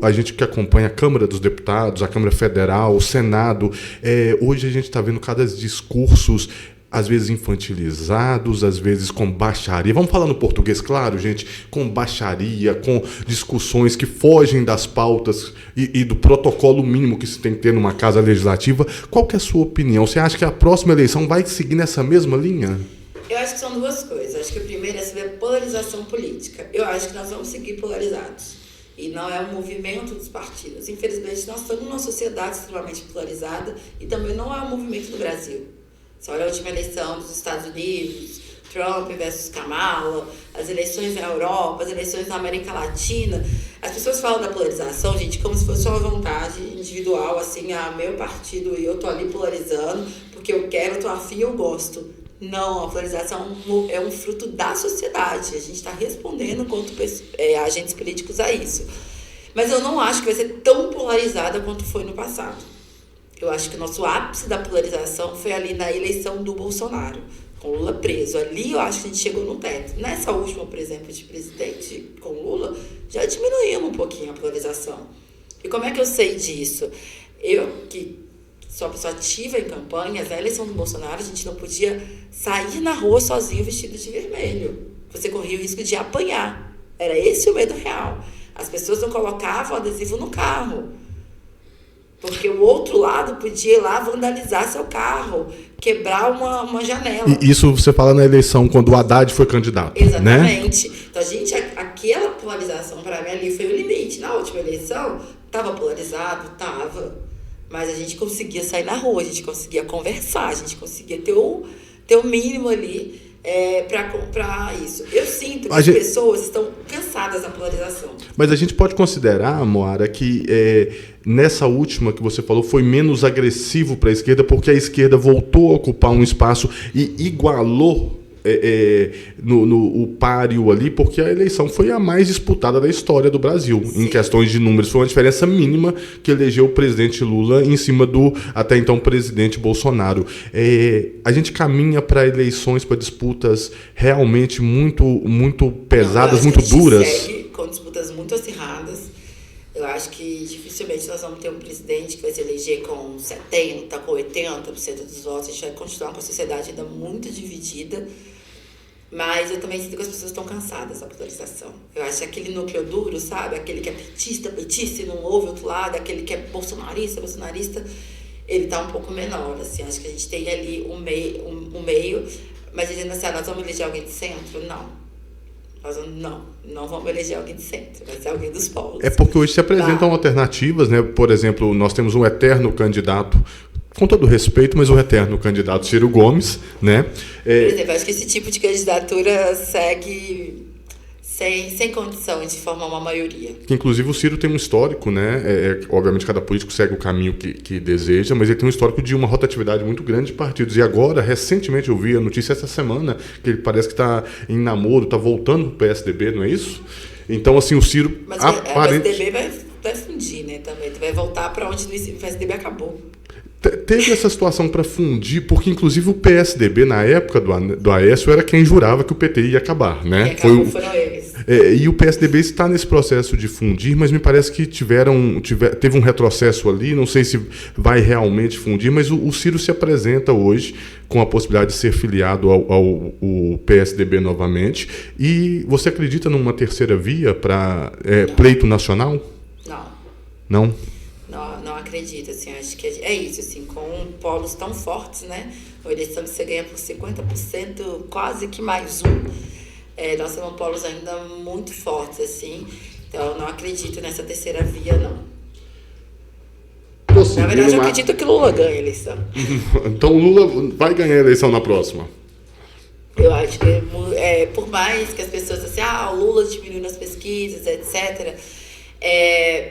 A gente que acompanha a Câmara dos Deputados, a Câmara Federal, o Senado, hoje a gente está vendo cada discursos às vezes infantilizados, às vezes com baixaria. Vamos falar no português, claro, gente, com baixaria, com discussões que fogem das pautas e do protocolo mínimo que se tem que ter numa casa legislativa. Qual que é a sua opinião? Você acha que a próxima eleição vai seguir nessa mesma linha? Eu acho que são duas coisas. Acho que a primeira é sobre a polarização política. Eu acho que nós vamos seguir polarizados. E não é um movimento dos partidos. Infelizmente, nós estamos numa sociedade extremamente polarizada e também não é um movimento do Brasil. Você olha a última eleição dos Estados Unidos, Trump versus Kamala, as eleições na Europa, as eleições na América Latina. As pessoas falam da polarização, gente, como se fosse uma vontade individual, assim, meu partido e eu tô ali polarizando porque eu quero, tô afim, eu gosto. Não, a polarização é um fruto da sociedade. A gente está respondendo enquanto agentes políticos a isso. Mas eu não acho que vai ser tão polarizada quanto foi no passado. Eu acho que o nosso ápice da polarização foi ali na eleição do Bolsonaro, com Lula preso. Ali eu acho que a gente chegou no teto. Nessa última, por exemplo, de presidente com Lula, já diminuímos um pouquinho a polarização. E como é que eu sei disso? Eu, que sou uma pessoa ativa em campanhas, na eleição do Bolsonaro, a gente não podia sair na rua sozinho vestido de vermelho. Você corria o risco de apanhar. Era esse o medo real. As pessoas não colocavam adesivo no carro, porque o outro lado podia ir lá vandalizar seu carro, quebrar uma janela. E isso você fala na eleição, quando o Haddad foi candidato. Exatamente. Né? Então, aquela polarização para mim ali foi o limite. Na última eleição, estava polarizado? Estava. Mas a gente conseguia sair na rua, a gente conseguia conversar, a gente conseguia ter o mínimo ali para isso. Eu sinto que as pessoas estão cansadas da polarização. Mas a gente pode considerar, Moara, que nessa última que você falou foi menos agressivo para a esquerda, porque a esquerda voltou a ocupar um espaço e igualou o páreo ali, porque a eleição foi a mais disputada da história do Brasil. Sim. Em questões de números. Foi uma diferença mínima que elegeu o presidente Lula em cima do, até então, presidente Bolsonaro. A gente caminha para eleições, para disputas realmente muito, muito pesadas, muito duras. A gente segue com disputas muito acirradas. Eu acho que dificilmente nós vamos ter um presidente que vai se eleger com 70%, com 80% dos votos. A gente vai continuar com a sociedade ainda muito dividida. Mas eu também sinto que as pessoas estão cansadas da polarização. Eu acho que aquele núcleo duro, sabe? Aquele que é petista e não ouve o outro lado. Aquele que é bolsonarista, ele está um pouco menor, assim. Acho que a gente tem ali um meio. Mas dizendo assim, nós vamos eleger alguém de centro? Não vamos eleger alguém de centro, vai ser alguém dos polos. É porque hoje se apresentam alternativas, né? Por exemplo, nós temos um eterno candidato, com todo respeito, mas o eterno candidato Ciro Gomes, né? Por exemplo, acho que esse tipo de candidatura segue sem condição de formar uma maioria. Que, inclusive, o Ciro tem um histórico, né? Obviamente, cada político segue o caminho que deseja, mas ele tem um histórico de uma rotatividade muito grande de partidos. E agora, recentemente, eu vi a notícia essa semana, que ele parece que está em namoro, está voltando para o PSDB, não é isso? Então, assim, o Ciro... Mas o PSDB vai fundir, né? Também vai voltar para onde o PSDB acabou. Teve essa situação para fundir, porque inclusive o PSDB, na época do Aécio, era quem jurava que o PT ia acabar, né? Foram eles. E o PSDB está nesse processo de fundir, mas me parece que teve um retrocesso ali, não sei se vai realmente fundir, mas o Ciro se apresenta hoje com a possibilidade de ser filiado ao PSDB novamente. E você acredita numa terceira via para pleito nacional? Não? Não acredito, assim, acho que é isso, assim, com polos tão fortes, né? Uma eleição que você ganha por 50%, quase que mais um. Nós temos polos ainda muito fortes, assim, então eu não acredito nessa terceira via, não. Na verdade, eu acredito que Lula ganha a eleição. Então o Lula vai ganhar a eleição na próxima? Eu acho que, por mais que as pessoas assim, o Lula diminuiu nas pesquisas, etc.,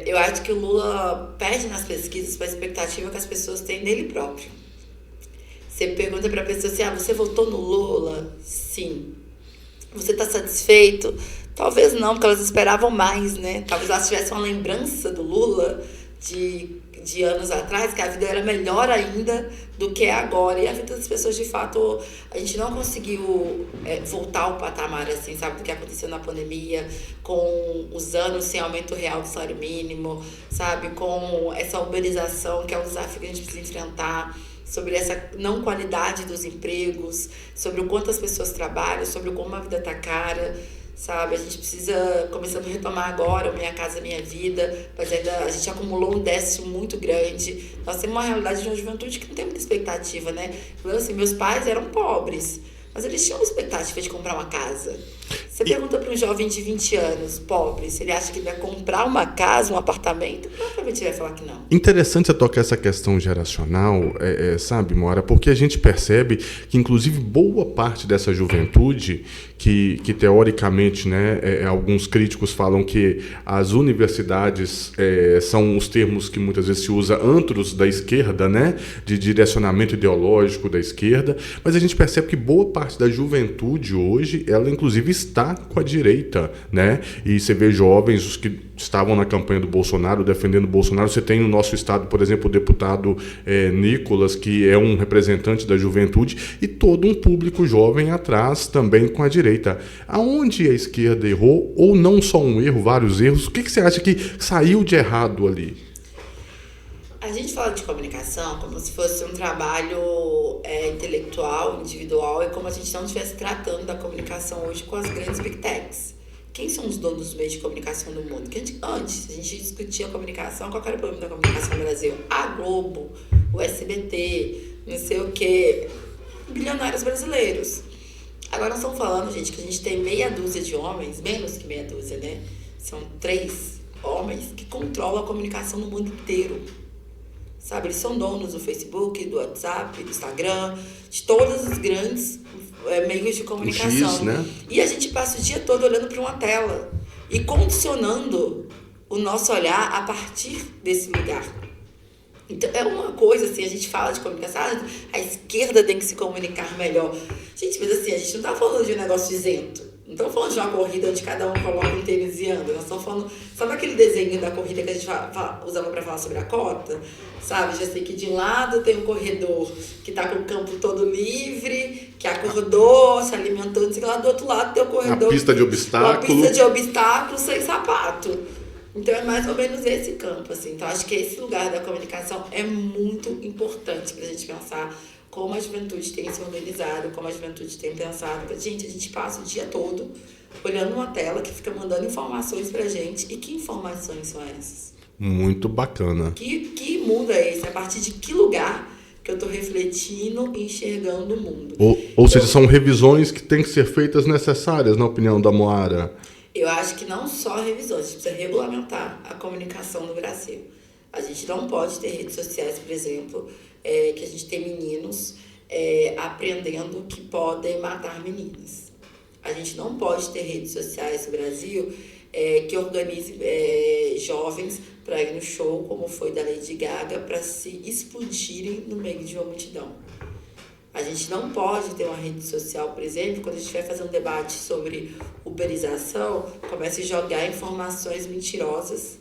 eu acho que o Lula perde nas pesquisas para a expectativa que as pessoas têm nele próprio. Você pergunta para a pessoa assim, você votou no Lula? Sim. Você está satisfeito? Talvez não, porque elas esperavam mais, né? Talvez elas tivessem uma lembrança do Lula de anos atrás, que a vida era melhor ainda do que é agora. E a vida das pessoas, de fato, a gente não conseguiu voltar ao patamar, assim, sabe, do que aconteceu na pandemia, com os anos sem aumento real do salário mínimo, sabe, com essa uberização, que é um desafio que a gente precisa enfrentar. sobre essa não qualidade dos empregos, sobre o quanto as pessoas trabalham, sobre como a vida tá cara, sabe? A gente precisa, começando a retomar agora o Minha Casa Minha Vida, mas ainda a gente acumulou um déficit muito grande. Nós temos uma realidade de uma juventude que não tem muita expectativa, né? Então, assim, meus pais eram pobres, mas eles tinham uma expectativa de comprar uma casa. Você pergunta para um jovem de 20 anos, pobre, se ele acha que ele vai comprar uma casa, um apartamento, provavelmente ele vai falar que não. Interessante você tocar essa questão geracional, sabe, Moara, porque a gente percebe que, inclusive, boa parte dessa juventude, que teoricamente, né, alguns críticos falam que as universidades são os termos que muitas vezes se usa antros da esquerda, né, de direcionamento ideológico da esquerda, mas a gente percebe que boa parte da juventude hoje, ela inclusive está com a direita, né? E você vê jovens, os que estavam na campanha do Bolsonaro, defendendo o Bolsonaro. Você tem no nosso estado, por exemplo, o deputado Nicolas, que é um representante da juventude, e todo um público jovem atrás também com a direita. Aonde a esquerda errou, ou não só um erro, vários erros, o que você acha que saiu de errado ali? A gente fala de comunicação como se fosse um trabalho intelectual, individual, e como a gente não estivesse tratando da comunicação hoje com as grandes big techs. Quem são os donos dos meios de comunicação do mundo? Que antes a gente discutia a comunicação, qual era o problema da comunicação no Brasil? A Globo, o SBT, não sei o quê, bilionários brasileiros. Agora nós estamos falando, gente, que a gente tem meia dúzia de homens, menos que meia dúzia, né? São 3 homens que controlam a comunicação no mundo inteiro. Sabe, eles são donos do Facebook, do WhatsApp, do Instagram, de todos os grandes meios de comunicação. Né? E a gente passa o dia todo olhando para uma tela e condicionando o nosso olhar a partir desse lugar. Então, é uma coisa, assim, a gente fala de comunicação, a esquerda tem que se comunicar melhor. Gente, mas assim, a gente não está falando de um negócio isento. Não estamos falando de uma corrida onde cada um coloca um tênis e anda. Nós estamos falando... Sabe aquele desenho da corrida que a gente usava para falar sobre a cota? Sabe? Já sei que de um lado tem um corredor que está com o campo todo livre, que acordou, se alimentou, e lá do outro lado tem o corredor... A pista de obstáculo. Uma pista de obstáculo sem sapato. Então, é mais ou menos esse campo, assim. Então, acho que esse lugar da comunicação é muito importante para a gente pensar como a juventude tem se organizado, como a juventude tem pensado. Gente, a gente passa o dia todo olhando uma tela que fica mandando informações pra gente. E que informações são essas? Muito bacana. Que mundo é esse? A partir de que lugar que eu tô refletindo e enxergando o mundo? Ou seja, são revisões que têm que ser feitas necessárias, na opinião da Moara. Eu acho que não só revisões, a gente precisa regulamentar a comunicação no Brasil. A gente não pode ter redes sociais, por exemplo, que a gente tem meninos aprendendo que podem matar meninas. A gente não pode ter redes sociais no Brasil que organize jovens para ir no show, como foi da Lady Gaga, para se explodirem no meio de uma multidão. A gente não pode ter uma rede social, por exemplo, quando a gente vai fazer um debate sobre uberização, comece a jogar informações mentirosas.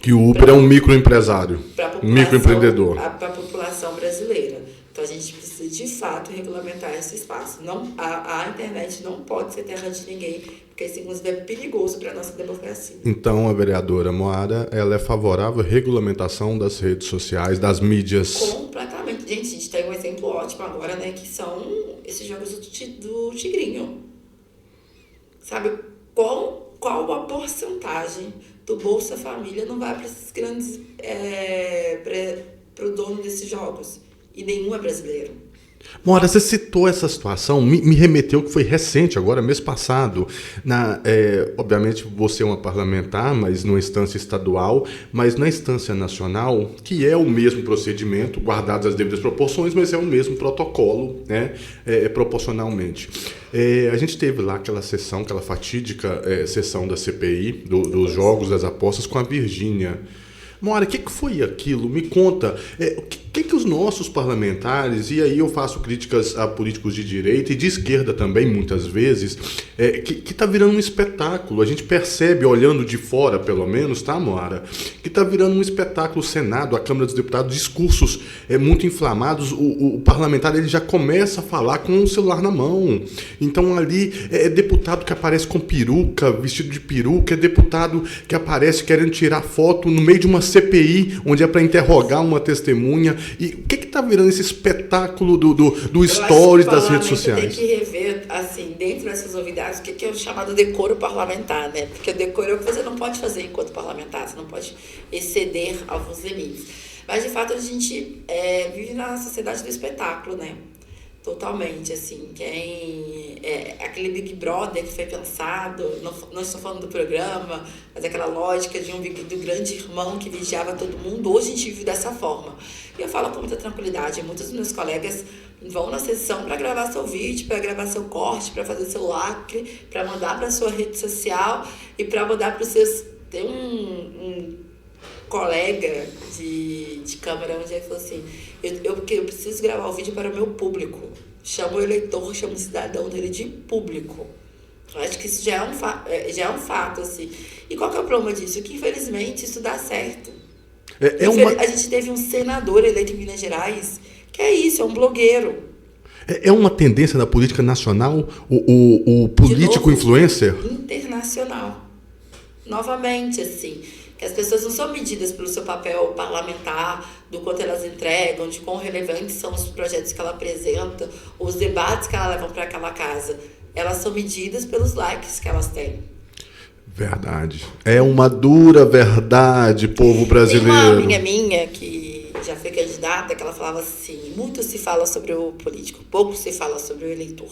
Que o Uber é um microempresário, um microempreendedor. Para a população brasileira. Então, a gente precisa, de fato, regulamentar esse espaço. A internet não pode ser terra de ninguém, porque isso, inclusive, é perigoso para a nossa democracia. Então, a vereadora Moara, ela é favorável à regulamentação das redes sociais, das mídias? Completamente. Gente, a gente tem um exemplo ótimo agora, né, que são esses jogos do Tigrinho. Sabe, qual a porcentagem do Bolsa Família não vai para esses grandes... para o dono desses jogos? E nenhum é brasileiro. Moara, você citou essa situação, me remeteu que foi recente, agora, mês passado. Obviamente, você é uma parlamentar, mas numa instância estadual, mas na instância nacional, que é o mesmo procedimento, guardadas as devidas proporções, mas é o mesmo protocolo, né, proporcionalmente. A gente teve lá aquela sessão, aquela fatídica sessão da CPI, dos jogos, das apostas, com a Virgínia. Moara, o que foi aquilo? Me conta, o que os nossos parlamentares, e aí eu faço críticas a políticos de direita e de esquerda também, muitas vezes, que está virando um espetáculo. A gente percebe, olhando de fora, pelo menos, tá, Moara? Que está virando um espetáculo. O Senado, a Câmara dos Deputados, discursos muito inflamados. O parlamentar ele já começa a falar com o celular na mão. Então, ali, é deputado que aparece com peruca, vestido de peruca, é deputado que aparece querendo tirar foto no meio de uma CPI, onde é para interrogar uma testemunha. E o que está virando esse espetáculo do stories das redes sociais? Tem que rever, assim, dentro dessas novidades, o que é o chamado decoro parlamentar, né? Porque o decoro é o que você não pode fazer enquanto parlamentar, você não pode exceder alguns limites. Mas, de fato, a gente vive na sociedade do espetáculo, né? Totalmente, assim, aquele Big Brother que foi pensado, não estou falando do programa, mas aquela lógica do grande irmão que vigiava todo mundo, hoje a gente vive dessa forma. E eu falo com muita tranquilidade, muitos dos meus colegas vão na sessão para gravar seu vídeo, para gravar seu corte, para fazer seu lacre, para mandar para sua rede social e para mandar para os seus... Tem um colega de câmera onde ele falou assim, eu preciso gravar o vídeo para o meu público. Chama o eleitor, chama o cidadão dele de público. Eu acho que isso já é um fato, assim. E qual que é o problema disso? Que, infelizmente, isso dá certo. A gente teve um senador eleito em Minas Gerais, que é isso, é um blogueiro. É uma tendência da política nacional, o político influencer? Internacional. Novamente, assim... As pessoas não são medidas pelo seu papel parlamentar, do quanto elas entregam, de quão relevantes são os projetos que ela apresenta, os debates que ela leva para aquela casa. Elas são medidas pelos likes que elas têm. Verdade. É uma dura verdade, povo brasileiro. Tem uma amiga minha que já foi candidata, que ela falava assim, muito se fala sobre o político, pouco se fala sobre o eleitor.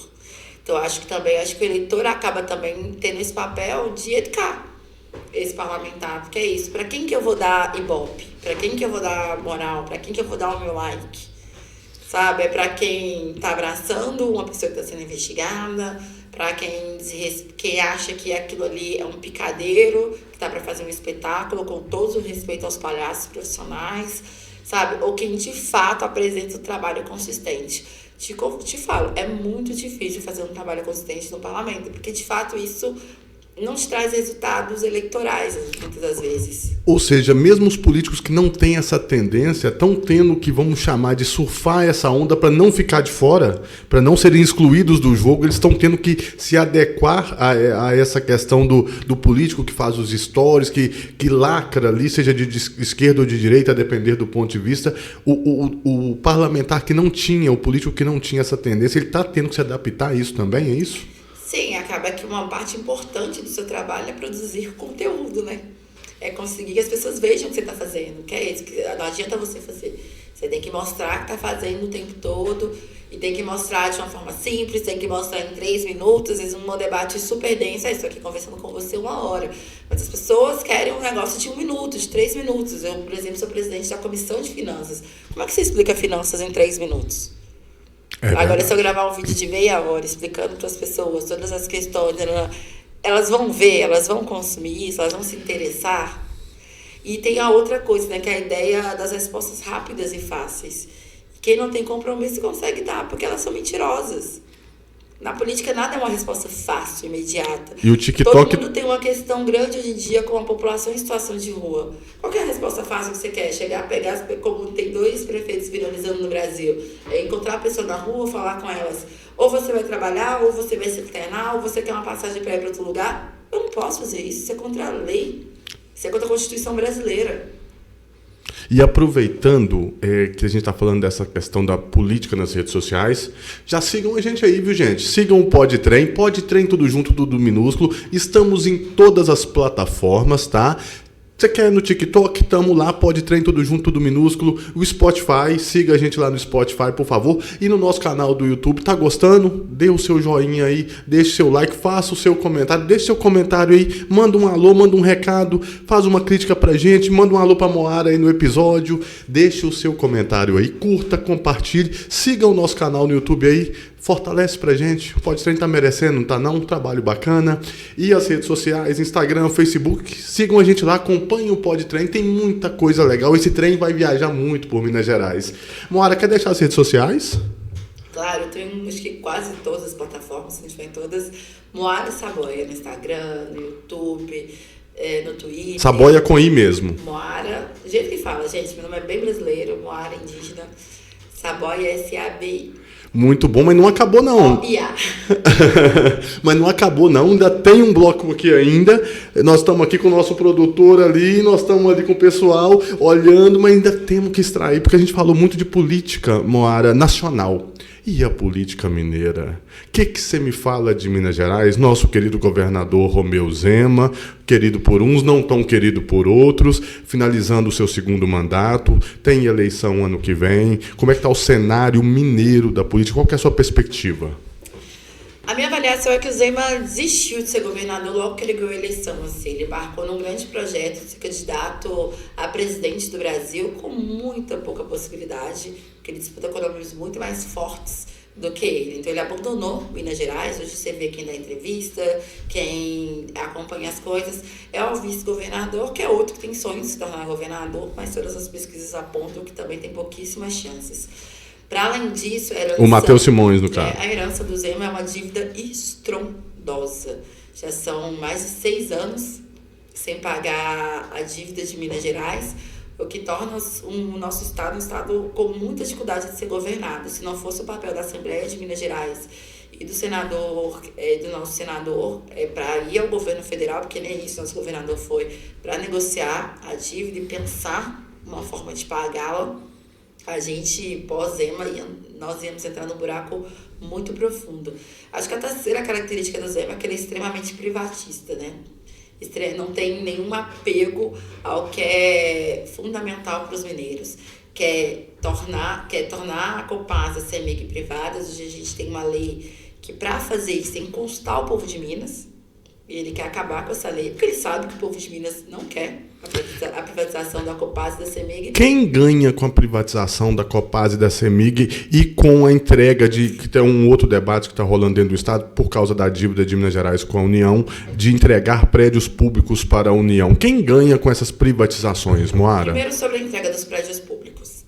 Então, acho que o eleitor acaba também tendo esse papel de educar esse parlamentar, porque é isso, para quem que eu vou dar ibope, para quem que eu vou dar moral, para quem que eu vou dar o meu like, sabe? É para quem tá abraçando uma pessoa que está sendo investigada, para quem acha que aquilo ali é um picadeiro, que tá para fazer um espetáculo, com todo o respeito aos palhaços profissionais, sabe? Ou quem de fato apresenta um trabalho consistente. Te falo, é muito difícil fazer um trabalho consistente no parlamento, porque de fato isso não te traz resultados eleitorais, muitas das vezes. Ou seja, mesmo os políticos que não têm essa tendência estão tendo que, vamos chamar de surfar essa onda para não ficar de fora, para não serem excluídos do jogo, eles estão tendo que se adequar a essa questão do político que faz os stories, que lacra ali, seja de esquerda ou de direita, a depender do ponto de vista. O parlamentar que não tinha, o político que não tinha essa tendência, ele está tendo que se adaptar a isso também, é isso? Sim, acaba que uma parte importante do seu trabalho é produzir conteúdo, né? É conseguir que as pessoas vejam o que você está fazendo, que é isso, que não adianta você fazer. Você tem que mostrar que está fazendo o tempo todo e tem que mostrar de uma forma simples, tem que mostrar em 3 minutos, às vezes um debate super denso, estou aqui conversando com você 1 hora. Mas as pessoas querem um negócio de 1 minuto, de 3 minutos. Eu, por exemplo, sou presidente da Comissão de Finanças. Como é que você explica finanças em 3 minutos? Agora, se eu gravar um vídeo de meia hora explicando para as pessoas todas as questões, elas vão ver, elas vão consumir isso, elas vão se interessar. E tem a outra coisa, né, que é a ideia das respostas rápidas e fáceis. Quem não tem compromisso consegue dar, porque elas são mentirosas. Na política, nada é uma resposta fácil, imediata. E o TikTok... Todo mundo tem uma questão grande hoje em dia com a população em situação de rua. Qual que é a resposta fácil que você quer? Chegar, pegar, como tem 2 prefeitos viralizando no Brasil, encontrar a pessoa na rua, falar com elas. Ou você vai trabalhar, ou você vai se internar, ou você quer uma passagem para ir para outro lugar. Eu não posso fazer isso, isso é contra a lei. Isso é contra a Constituição brasileira. E aproveitando que a gente está falando dessa questão da política nas redes sociais, já sigam a gente aí, viu, gente? Sigam o Podtrem tudo junto, tudo minúsculo. Estamos em todas as plataformas, tá? Você quer no TikTok? Tamo lá, Podtrem tudo junto, tudo minúsculo. O Spotify, siga a gente lá no Spotify, por favor. E no nosso canal do YouTube, tá gostando? Dê o seu joinha aí, deixe seu like, faça o seu comentário, deixe seu comentário aí, manda um alô, manda um recado, faz uma crítica pra gente, manda um alô pra Moara aí no episódio, deixe o seu comentário aí, curta, compartilhe, siga o nosso canal no YouTube aí, fortalece pra gente, o Podtrem tá merecendo, não tá não? Um trabalho bacana. E as redes sociais, Instagram, Facebook, sigam a gente lá, acompanhem o Podtrem, tem muita coisa legal, esse trem vai viajar muito por Minas Gerais. Moara, quer deixar as redes sociais? Claro, eu tenho acho que quase todas as plataformas, se não tiver em todas, Moara Saboia, no Instagram, no YouTube, no Twitter. Saboia com I mesmo. Moara, do jeito que fala, gente, meu nome é bem brasileiro, Moara indígena, Saboia S-A-B-I. Muito bom, mas não acabou não. Mas não acabou não, ainda tem um bloco aqui ainda. Nós estamos aqui com o nosso produtor ali, nós estamos ali com o pessoal olhando, mas ainda temos que extrair, porque a gente falou muito de política, Moara, nacional. E a política mineira? O que você me fala de Minas Gerais? Nosso querido governador Romeu Zema, querido por uns, não tão querido por outros, finalizando o seu segundo mandato, tem eleição ano que vem. Como é que está o cenário mineiro da política? Qual que é a sua perspectiva? A minha avaliação é que o Zema desistiu de ser governador logo que ele ganhou a eleição. Assim, ele embarcou num grande projeto de ser candidato a presidente do Brasil com muita pouca possibilidade, porque ele disputa com nomes muito mais fortes do que ele. Então ele abandonou Minas Gerais. Hoje você vê quem dá entrevista, quem acompanha as coisas, é o vice-governador, que é outro que tem sonhos de se tornar governador, mas todas as pesquisas apontam que também tem pouquíssimas chances. Para além disso, o Matheus Simões, no caso. A herança do Zema é uma dívida estrondosa. Já são mais de 6 anos sem pagar a dívida de Minas Gerais, o que torna o nosso estado um estado com muita dificuldade de ser governado. Se não fosse o papel da Assembleia de Minas Gerais e do senador, do nosso senador, para ir ao governo federal, porque nem isso nosso governador foi, para negociar a dívida e pensar uma forma de pagá-la, a gente, pós-Zema, nós íamos entrar num buraco muito profundo. Acho que a terceira característica do Zema é que ele é extremamente privatista, né? Não tem nenhum apego ao que é fundamental para os mineiros. Quer tornar a Copasa, a CEMIG privadas. Hoje a gente tem uma lei que, para fazer isso, tem que consultar o povo de Minas. E ele quer acabar com essa lei, porque ele sabe que o povo de Minas não quer a privatização da Copasa e da CEMIG. Quem ganha com a privatização da Copasa e da CEMIG e com a entrega que tem um outro debate que está rolando dentro do Estado por causa da dívida de Minas Gerais com a União, de entregar prédios públicos para a União? Quem ganha com essas privatizações, Moara? Primeiro, sobre a entrega dos prédios públicos.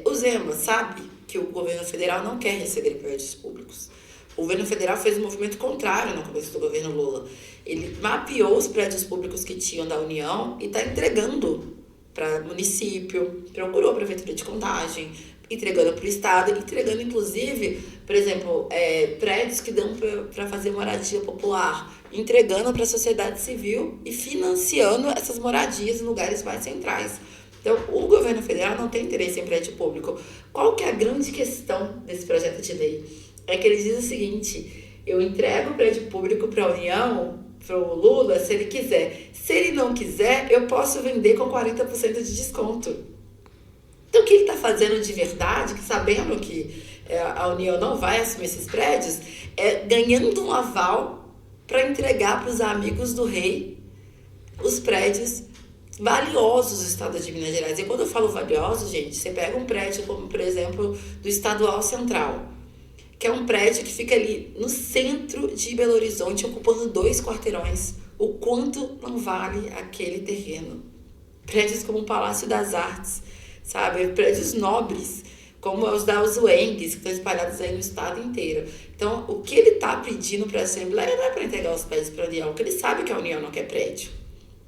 O Zema sabe que o governo federal não quer receber prédios públicos. O governo federal fez um movimento contrário no começo do governo Lula. Ele mapeou os prédios públicos que tinham da União e está entregando para o município, procurou a Prefeitura de Contagem, entregando para o Estado, entregando, inclusive, por exemplo, prédios que dão para fazer moradia popular, entregando para a sociedade civil e financiando essas moradias em lugares mais centrais. Então, o governo federal não tem interesse em prédio público. Qual que é a grande questão desse projeto de lei? É que eles dizem o seguinte: eu entrego o prédio público para a União, para o Lula, se ele quiser. Se ele não quiser, eu posso vender com 40% de desconto. Então, o que ele está fazendo de verdade, que sabendo que a União não vai assumir esses prédios, é ganhando um aval para entregar para os amigos do rei os prédios valiosos do estado de Minas Gerais. E quando eu falo valiosos, gente, você pega um prédio como, por exemplo, do Estadual Central, que é um prédio que fica ali no centro de Belo Horizonte, ocupando 2 quarteirões. O quanto não vale aquele terreno? Prédios como o Palácio das Artes, sabe? Prédios nobres, como os da UENGs, que estão espalhados aí no estado inteiro. Então, o que ele está pedindo para a Assembleia não é para entregar os prédios para a União, porque ele sabe que a União não quer prédio.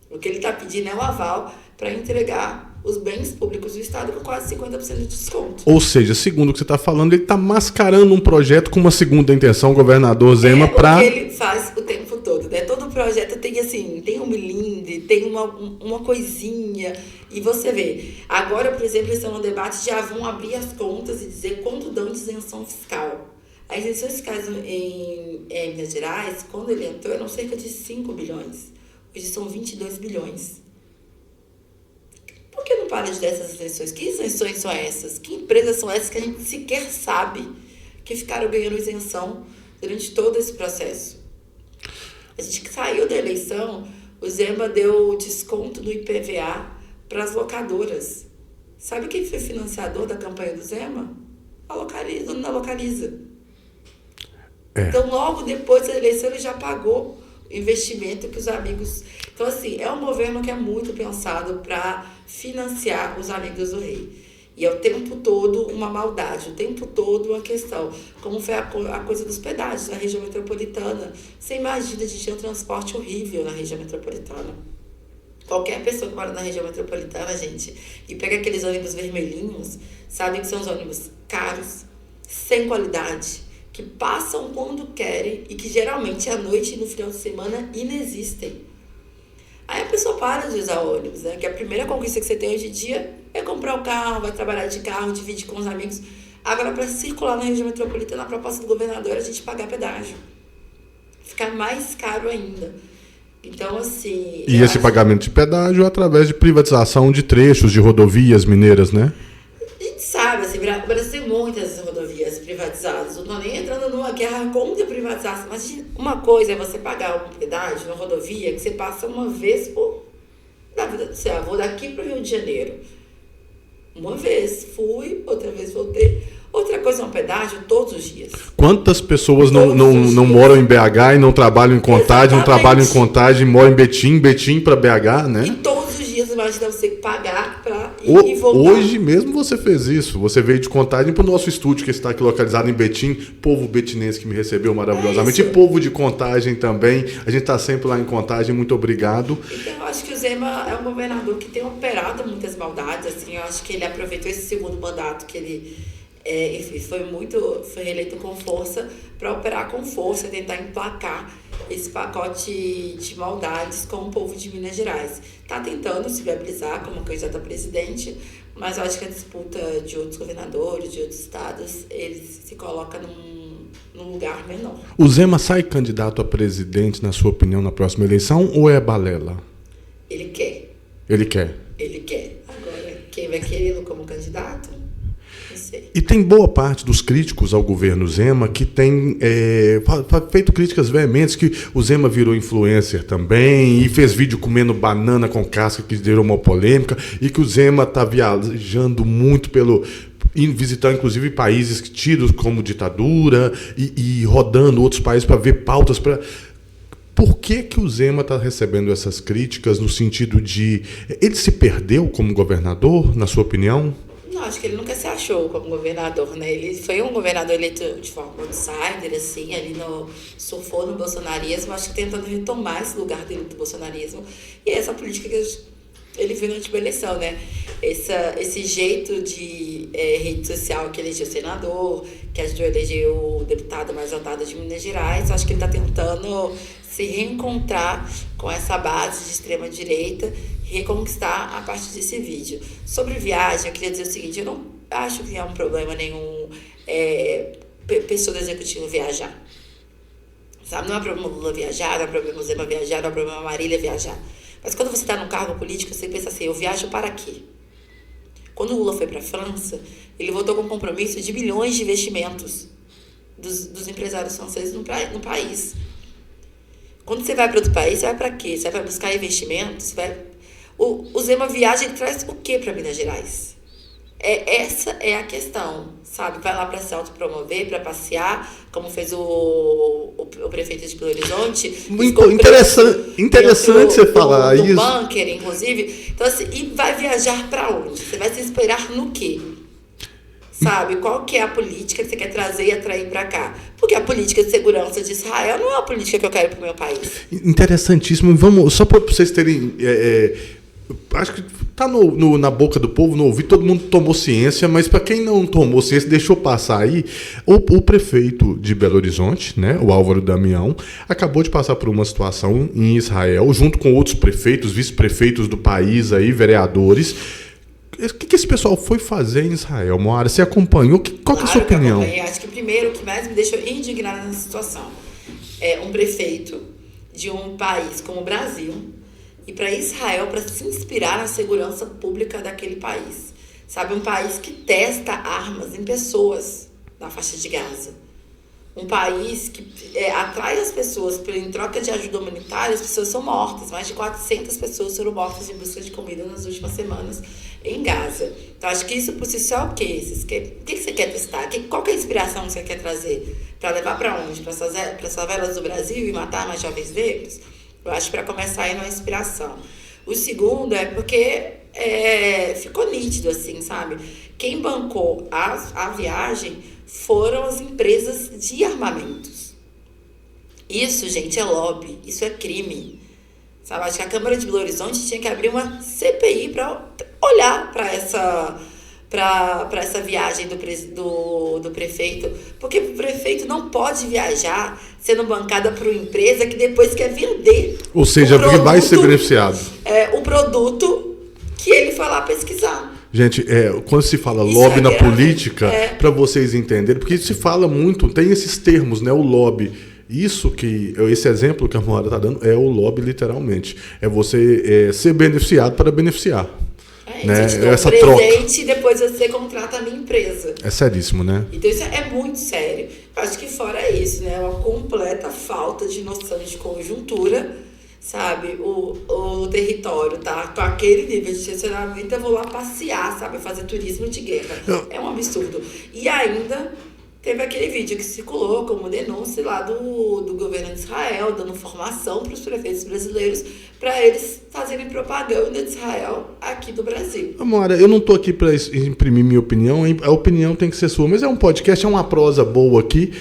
O que ele está pedindo é o aval para entregar os bens públicos do Estado com quase 50% de desconto. Ou seja, segundo o que você está falando, ele está mascarando um projeto com uma segunda intenção, o governador Zema, para... o que ele faz o tempo todo, né? Todo projeto tem assim, tem um milindre, tem uma coisinha, e você vê. Agora, por exemplo, eles estão no debate, já vão abrir as contas e dizer quanto dão de isenção fiscal. As isenções fiscais em Minas Gerais, quando ele entrou, eram cerca de 5 bilhões. Hoje são 22 bilhões. Por que não para de dar essas isenções? Que isenções são essas? Que empresas são essas que a gente sequer sabe que ficaram ganhando isenção durante todo esse processo? A gente saiu da eleição, o Zema deu desconto do IPVA para as locadoras. Sabe quem foi financiador da campanha do Zema? A Localiza. Então, logo depois da eleição, ele já pagou o investimento que os amigos... Então, assim, é um governo que é muito pensado para financiar os amigos do rei. E é o tempo todo uma maldade, o tempo todo uma questão. Como foi a coisa dos pedágios na região metropolitana. Você imagina, a gente tem um transporte horrível na região metropolitana. Qualquer pessoa que mora na região metropolitana, gente, e pega aqueles ônibus vermelhinhos, sabe que são os ônibus caros, sem qualidade, que passam quando querem e que geralmente à noite e no final de semana inexistem. Aí a pessoa para de usar ônibus, né? Que a primeira conquista que você tem hoje em dia é comprar o carro, vai trabalhar de carro, dividir com os amigos. Agora, para circular na região metropolitana, a proposta do governador é a gente pagar pedágio. Ficar mais caro ainda. Então, assim... E esse pagamento de pedágio através de privatização de trechos de rodovias mineiras, né? A gente sabe, assim, o Brasil tem muitas rodovias privatizadas. Não estou nem entrando numa guerra contra a privatização. Mas uma coisa é você pagar um pedágio na rodovia que você passa uma vez na vida do céu. Vou daqui para o Rio de Janeiro. Uma vez fui, outra vez voltei. Outra coisa é um pedágio todos os dias. Quantas pessoas não moram em BH e não trabalham em Contagem, não trabalham em Contagem, moram em Betim para BH, né? E todos os dias, imagina você pagar para ir e voltar. Hoje mesmo você fez isso. Você veio de Contagem para o nosso estúdio, que está aqui localizado em Betim. Povo betinense que me recebeu maravilhosamente. E povo de Contagem também. A gente está sempre lá em Contagem. Muito obrigado. Então, eu acho que o Zema é um governador que tem operado muitas maldades. Assim, eu acho que ele aproveitou esse segundo mandato que ele... enfim, foi reeleito com força para operar com força, tentar emplacar esse pacote de maldades com o povo de Minas Gerais. Está tentando se viabilizar como candidato a presidente, mas eu acho que a disputa de outros governadores, de outros estados, ele se coloca num lugar menor. O Zema sai candidato a presidente, na sua opinião, na próxima eleição, ou é balela? Ele quer. Ele quer? Ele quer. Agora, quem vai querê-lo como candidato? E tem boa parte dos críticos ao governo Zema que tem feito críticas veementes, que o Zema virou influencer também e fez vídeo comendo banana com casca, que gerou uma polêmica, e que o Zema está viajando muito visitando inclusive países tidos como ditadura e rodando outros países para ver pautas para... Por que o Zema está recebendo essas críticas no sentido de... Ele se perdeu como governador, na sua opinião? Não, acho que ele nunca se achou como governador, né? Ele foi um governador eleito de forma outsider, assim, surfou no bolsonarismo, acho que tentando retomar esse lugar dele do bolsonarismo. E essa política que ele viu na última eleição, né? Esse jeito de rede social que elegeu o senador, que ajudou a eleger o deputado mais votado de Minas Gerais, acho que ele está tentando se reencontrar com essa base de extrema-direita, reconquistar a partir desse vídeo. Sobre viagem, eu queria dizer o seguinte, eu não acho que é um problema nenhum pessoa do executivo viajar. Sabe? Não é problema Lula viajar, não é problema Zema viajar, não é problema Marília viajar. Mas quando você está num cargo político, você pensa assim, eu viajo para quê? Quando o Lula foi para a França, ele votou com um compromisso de bilhões de investimentos dos empresários franceses no país. Quando você vai para outro país, você vai para quê? Você vai buscar investimentos? O Zema viaja, ele traz o quê para Minas Gerais? Essa é a questão, sabe? Vai lá para se autopromover, para passear, como fez o prefeito de Belo Horizonte. Interessante você falar isso. Do bunker, inclusive. Então, assim, e vai viajar para onde? Você vai se inspirar no quê? Sabe? Qual que é a política que você quer trazer e atrair para cá? Porque a política de segurança de Israel não é a política que eu quero para o meu país. Interessantíssimo. Vamos, só para vocês terem... acho que está na boca do povo, no ouvido, todo mundo tomou ciência, mas para quem não tomou ciência, deixou passar aí, o prefeito de Belo Horizonte, né, o Álvaro Damião, acabou de passar por uma situação em Israel, junto com outros prefeitos, vice-prefeitos do país, aí, vereadores. O que esse pessoal foi fazer em Israel, Moara? Você acompanhou? Qual que é a sua opinião? Acho que primeiro o que mais me deixou indignada nessa situação é um prefeito de um país como o Brasil ir para Israel para se inspirar na segurança pública daquele país. Sabe, um país que testa armas em pessoas na faixa de Gaza. Um país que atrai as pessoas em troca de ajuda humanitária, as pessoas são mortas. Mais de 400 pessoas foram mortas em busca de comida nas últimas semanas em Gaza. Então, acho que isso por si só é o quê? O que você quer testar? Qual que é a inspiração que você quer trazer? Para levar para onde? Para as favelas do Brasil e matar mais jovens negros? Eu acho que para começar aí não é inspiração. O segundo é porque ficou nítido, assim, sabe? Quem bancou a viagem foram as empresas de armamentos. Isso, gente, é lobby. Isso é crime. Sabe? Acho que a Câmara de Belo Horizonte tinha que abrir uma CPI para olhar para para essa viagem do prefeito, porque o prefeito não pode viajar sendo bancada por uma empresa que depois quer vender. Ou seja, porque vai ser beneficiado. O produto que ele foi lá pesquisar. Gente, quando se fala lobby na política, para vocês entenderem, porque se fala muito, tem esses termos, né? O lobby. Esse exemplo que a Moara está dando é o lobby, literalmente. É você ser beneficiado para beneficiar. Né? Essa troca. E depois você contrata a minha empresa. É seríssimo, né? Então isso é muito sério. Acho que fora isso, né? Uma completa falta de noção de conjuntura, sabe? O território tá com aquele nível de tensionamento, eu vou lá passear, sabe? Fazer turismo de guerra. É um absurdo. E ainda teve aquele vídeo que circulou como denúncia lá do governo de Israel, dando formação para os prefeitos brasileiros, para eles fazerem propaganda de Israel aqui do Brasil. Amora, eu não estou aqui para imprimir minha opinião, a opinião tem que ser sua, mas é um podcast, é uma prosa boa aqui.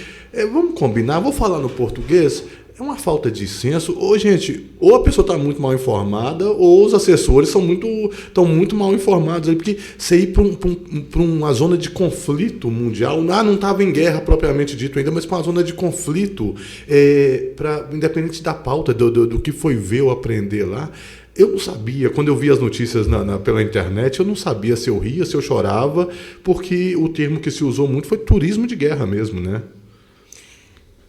Vamos combinar, vou falar no português. É uma falta de senso. Ou, gente, ou a pessoa está muito mal informada, ou os assessores estão muito mal informados. Porque você ir para uma zona de conflito mundial, não estava em guerra propriamente dito ainda, mas para uma zona de conflito, independente da pauta, do que foi ver ou aprender lá. Eu não sabia, quando eu vi as notícias pela internet, eu não sabia se eu ria, se eu chorava, porque o termo que se usou muito foi turismo de guerra mesmo, né?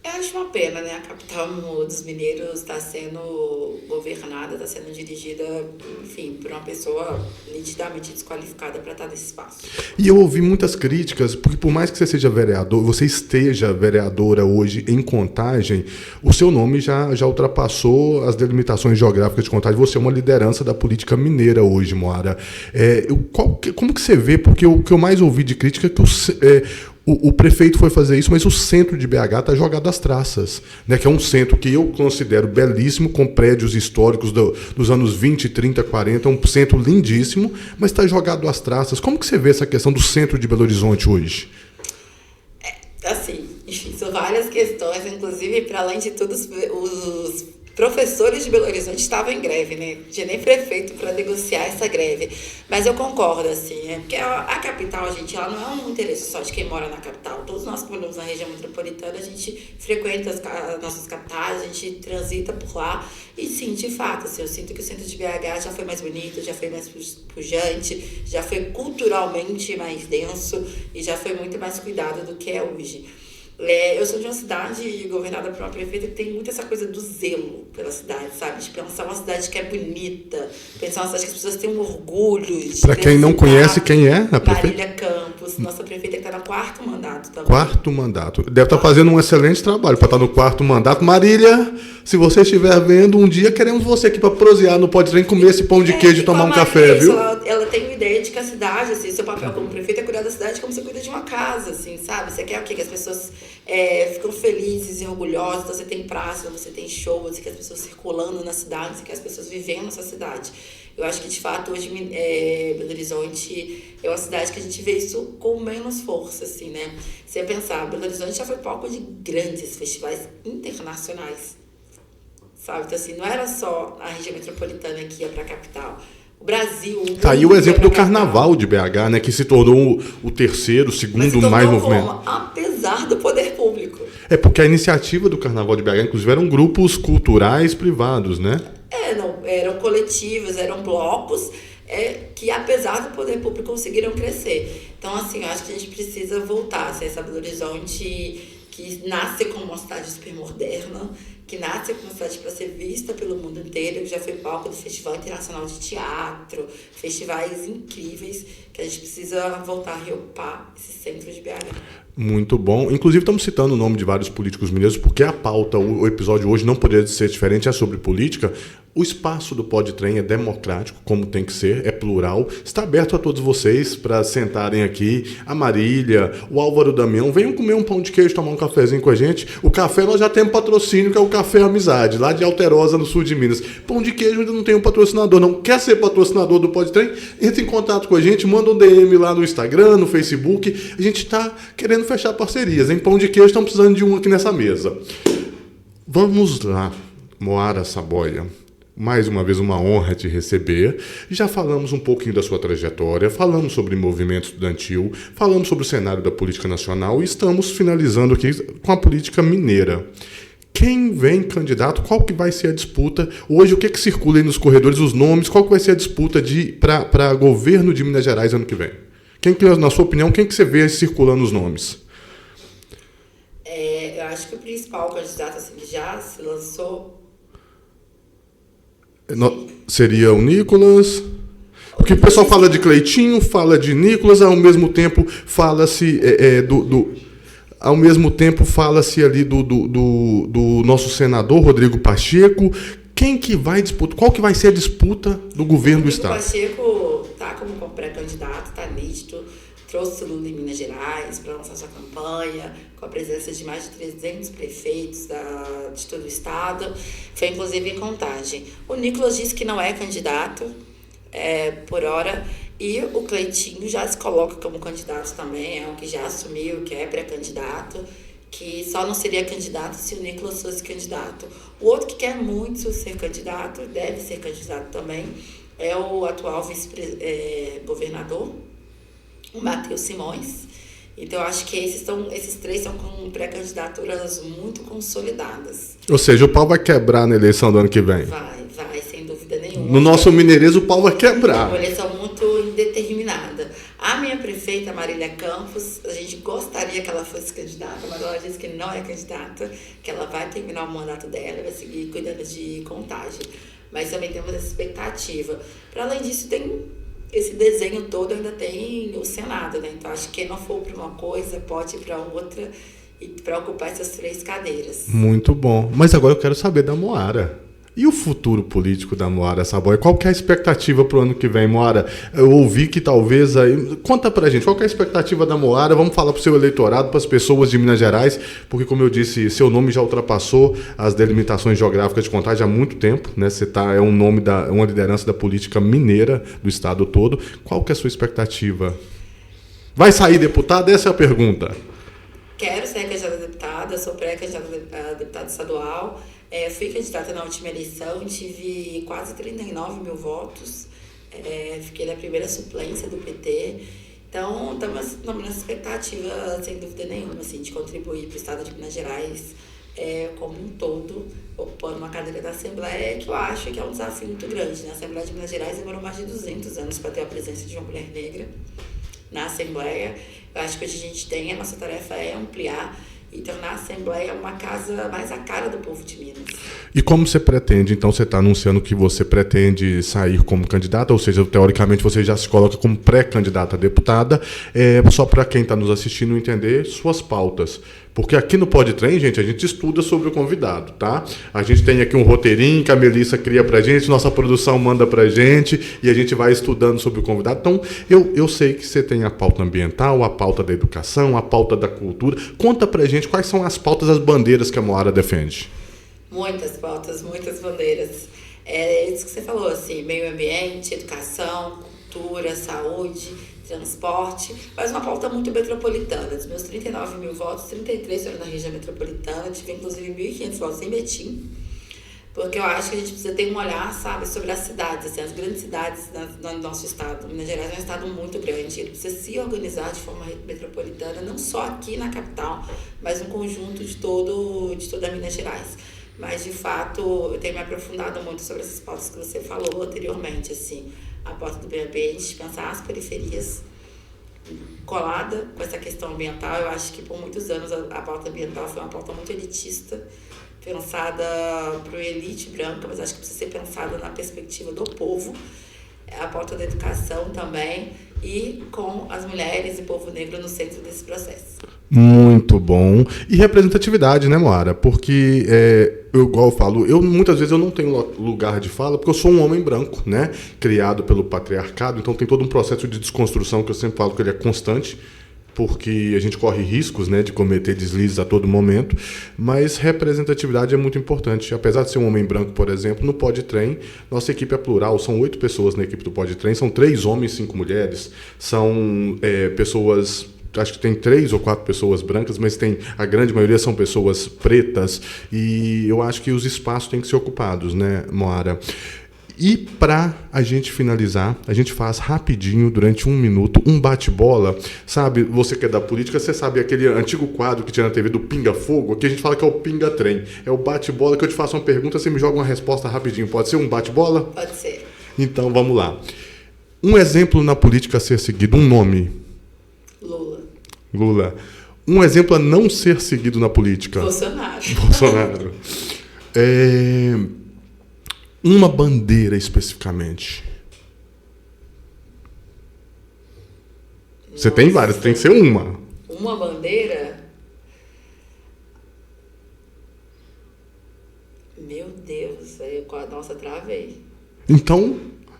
Eu acho uma pena, né? A capital dos mineiros está sendo governada, está sendo dirigida, enfim, por uma pessoa nitidamente desqualificada para estar nesse espaço. E eu ouvi muitas críticas, porque por mais que você seja vereador, você esteja vereadora hoje em Contagem, o seu nome já ultrapassou as delimitações geográficas de Contagem. Você é uma liderança da política mineira hoje, Moara. Como que você vê? Porque o que eu mais ouvi de crítica é que o prefeito foi fazer isso, mas o centro de BH está jogado às traças, né? Que é um centro que eu considero belíssimo, com prédios históricos dos anos 20, 30, 40, um centro lindíssimo, mas está jogado às traças. Como que você vê essa questão do centro de Belo Horizonte hoje? Assim, enfim, são várias questões, inclusive, para além de tudo, os professores de Belo Horizonte estavam em greve, né? Não tinha nem prefeito para negociar essa greve. Mas eu concordo, assim, porque a capital, gente, ela não é um interesse só de quem mora na capital. Todos nós que moramos na região metropolitana, a gente frequenta as nossas capitais, a gente transita por lá. E sim, de fato, assim, eu sinto que o centro de BH já foi mais bonito, já foi mais pujante, já foi culturalmente mais denso e já foi muito mais cuidado do que é hoje. Eu sou de uma cidade governada por uma prefeita que tem muito essa coisa do zelo pela cidade, sabe? De pensar uma cidade que é bonita, pensar uma cidade que as pessoas têm um orgulho. Para quem não conhece, quem é a prefeita? Marília Campos, nossa prefeita que está no 4º mandato também. 4º mandato. Deve estar fazendo um excelente trabalho para estar no 4º mandato. Marília, se você estiver vendo, um dia queremos você aqui para prosear no Pode Trem, comer esse pão de queijo e tomar um café, viu? Ela tem uma ideia de que a cidade, assim, seu papel como prefeita é cuidar da cidade como você cuida de uma casa, assim, sabe? Você quer o quê? Que as pessoas ficam felizes e orgulhosas, então você tem praça, você tem show, você quer as pessoas circulando na cidade, você quer as pessoas vivendo nessa cidade. Eu acho que, de fato, hoje Belo Horizonte é uma cidade que a gente vê isso com menos força, assim, né? Você pensar, Belo Horizonte já foi palco de grandes festivais internacionais, sabe? Então, assim, não era só a região metropolitana que ia para a capital. O Brasil... Tá aí o exemplo do Carnaval de BH, né? Que se tornou o terceiro, o segundo mais movimento. Apesar do poder público. Porque a iniciativa do Carnaval de BH, inclusive, eram grupos culturais privados, né? Eram coletivos, eram blocos que, apesar do poder público, conseguiram crescer. Então, assim, eu acho que a gente precisa voltar a ser essa Belo Horizonte que nasce como uma cidade super moderna, que nasce como uma cidade para ser vista pelo mundo inteiro, que já foi palco do Festival Internacional de Teatro, festivais incríveis, que a gente precisa voltar a reocupar esse centro de BH. Muito bom. Inclusive, estamos citando o nome de vários políticos mineiros, porque a pauta, o episódio hoje não poderia ser diferente, é sobre política. O espaço do Pode Trem é democrático, como tem que ser, é plural. Está aberto a todos vocês para sentarem aqui. A Marília, o Álvaro Damião, venham comer um pão de queijo, tomar um cafezinho com a gente. O café nós já temos patrocínio, que é o Café Amizade, lá de Alterosa, no sul de Minas. Pão de queijo ainda não tem um patrocinador, não. Quer ser patrocinador do Pode Trem? Entre em contato com a gente, manda um DM lá no Instagram, no Facebook. A gente está querendo fechar parcerias. Em pão de queijo, estamos precisando de um aqui nessa mesa. Vamos lá, Moara Saboia. Mais uma vez, uma honra te receber. Já falamos um pouquinho da sua trajetória, falamos sobre movimento estudantil, falamos sobre o cenário da política nacional e estamos finalizando aqui com a política mineira. Quem vem candidato? Qual que vai ser a disputa? Hoje, o que circula aí nos corredores, os nomes? Qual que vai ser a disputa para governo de Minas Gerais ano que vem? Na sua opinião, quem que você vê circulando os nomes? Eu acho que o principal candidato assim, que já se lançou... Seria o Nicolas... Porque o pessoal fala de Cleitinho, fala de Nicolas, ao mesmo tempo fala-se ao mesmo tempo fala-se ali do nosso senador Rodrigo Pacheco. Quem que vai disputar? Qual que vai ser a disputa do governo do Estado? O Pacheco está como pré-candidato, está nítido. Trouxe o Lula em Minas Gerais para lançar sua campanha, com a presença de mais de 300 prefeitos de todo o Estado. Foi inclusive em Contagem. O Nicolas disse que não é candidato por hora. E o Cleitinho já se coloca como candidato também, é um que já assumiu que é pré-candidato, que só não seria candidato se o Nicolas fosse candidato. O outro que quer muito ser candidato, deve ser candidato também, é o atual vice-governador, o Matheus Simões. Então, eu acho que esses três são com pré-candidaturas muito consolidadas. Ou seja, o pau vai quebrar na eleição do ano que vem. Vai, sem dúvida nenhuma. No nosso Mineirês, o pau vai quebrar. Uma eleição muito indeterminada. A minha prefeita, Marília Campos, a gente gostaria que ela fosse candidata, mas ela disse que não é candidata, que ela vai terminar o mandato dela, vai seguir cuidando de Contagem. Mas também temos essa expectativa. Para além disso, tem esse desenho todo, ainda tem o Senado, né? Então, acho que quem não for para uma coisa pode ir para outra e para ocupar essas 3 cadeiras. Muito bom. Mas agora eu quero saber da Moara. E o futuro político da Moara Saboia? Qual que é a expectativa para o ano que vem, Moara? Eu ouvi que talvez... Conta pra gente, qual que é a expectativa da Moara? Vamos falar para o seu eleitorado, para as pessoas de Minas Gerais, porque, como eu disse, seu nome já ultrapassou as delimitações geográficas de Contagem há muito tempo, né? Você é um nome, uma liderança da política mineira do estado todo. Qual que é a sua expectativa? Vai sair deputada? Essa é a pergunta. Quero ser candidata a deputada, sou pré-candidata a deputada estadual. Fui candidata na última eleição, tive quase 39 mil votos, fiquei na primeira suplência do PT. Então, estamos na expectativa, sem dúvida nenhuma, assim, de contribuir para o estado de Minas Gerais como um todo, ocupando uma cadeira da Assembleia, que eu acho que é um desafio muito grande. Né? A Assembleia de Minas Gerais demorou mais de 200 anos para ter a presença de uma mulher negra na Assembleia. Eu acho que hoje a gente tem, a nossa tarefa é ampliar e tornar a Assembleia uma casa mais a cara do povo de Minas. E como você pretende? Então, você está anunciando que você pretende sair como candidata, ou seja, teoricamente você já se coloca como pré-candidata a deputada. Só para quem está nos assistindo entender suas pautas. Porque aqui no Podtrem, gente, a gente estuda sobre o convidado, tá? A gente tem aqui um roteirinho que a Melissa cria pra gente, nossa produção manda pra gente e a gente vai estudando sobre o convidado. Então, eu sei que você tem a pauta ambiental, a pauta da educação, a pauta da cultura. Conta pra gente quais são as pautas, as bandeiras que a Moara defende. Muitas pautas, muitas bandeiras. É isso que você falou, assim, meio ambiente, educação, cultura, saúde, transporte, mas uma pauta muito metropolitana. Dos meus 39 mil votos, 33 foram na região metropolitana, tive inclusive 1.500 votos em Betim, porque eu acho que a gente precisa ter um olhar, sabe, sobre as cidades, assim, as grandes cidades do nosso estado. Minas Gerais é um estado muito grande, ele precisa se organizar de forma metropolitana, não só aqui na capital, mas um conjunto de toda Minas Gerais. Mas, de fato, eu tenho me aprofundado muito sobre essas pautas que você falou anteriormente, assim, a pauta do meio ambiente, pensar as periferias colada com essa questão ambiental. Eu acho que por muitos anos a pauta ambiental foi uma pauta muito elitista, pensada para a elite branca, mas acho que precisa ser pensada na perspectiva do povo. A pauta da educação também, e com as mulheres e povo negro no centro desse processo. Muito bom. E representatividade, né, Moara? Porque, igual eu falo, muitas vezes eu não tenho lugar de fala, porque eu sou um homem branco, né? Criado pelo patriarcado, então tem todo um processo de desconstrução que eu sempre falo que ele é constante, porque a gente corre riscos, né, de cometer deslizes a todo momento, mas representatividade é muito importante. Apesar de ser um homem branco, por exemplo, no Podtrem, nossa equipe é plural, são 8 pessoas na equipe do Podtrem, são 3 homens e 5 mulheres, são pessoas acho que tem 3 ou 4 pessoas brancas, mas a grande maioria são pessoas pretas, e eu acho que os espaços têm que ser ocupados, né, Moara? E para a gente finalizar, a gente faz rapidinho, durante 1 minuto, um bate-bola. Sabe, você que é da política, você sabe aquele antigo quadro que tinha na TV do Pinga-Fogo? Aqui a gente fala que é o Pinga-Trem. É o bate-bola que eu te faço uma pergunta, você me joga uma resposta rapidinho. Pode ser um bate-bola? Pode ser. Então, vamos lá. Um exemplo na política a ser seguido, um nome. Lula. Um exemplo a não ser seguido na política. Bolsonaro. Uma bandeira especificamente. Você tem várias, tem que ser uma. Uma bandeira? Meu Deus, nossa, travei. Então,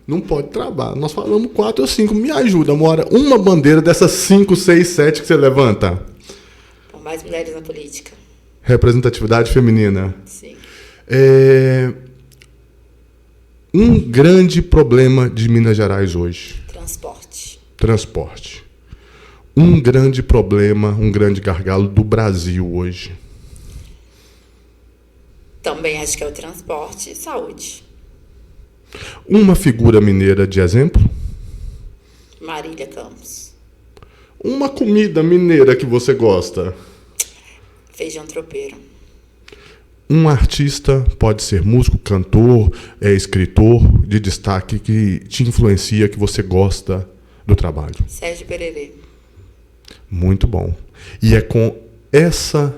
não pode travar. Nós falamos 4 ou 5. Me ajuda, Moara. Uma bandeira dessas 5, 6, 7 que você levanta. Por mais mulheres na política. Representatividade feminina. Sim. Um grande problema de Minas Gerais hoje. Transporte. Um grande problema, um grande gargalo do Brasil hoje. Também acho que é o transporte e saúde. Uma figura mineira de exemplo? Marília Campos. Uma comida mineira que você gosta? Feijão tropeiro. Um artista, pode ser músico, cantor, escritor de destaque que te influencia, que você gosta do trabalho. Sérgio Pererê. Muito bom. E é com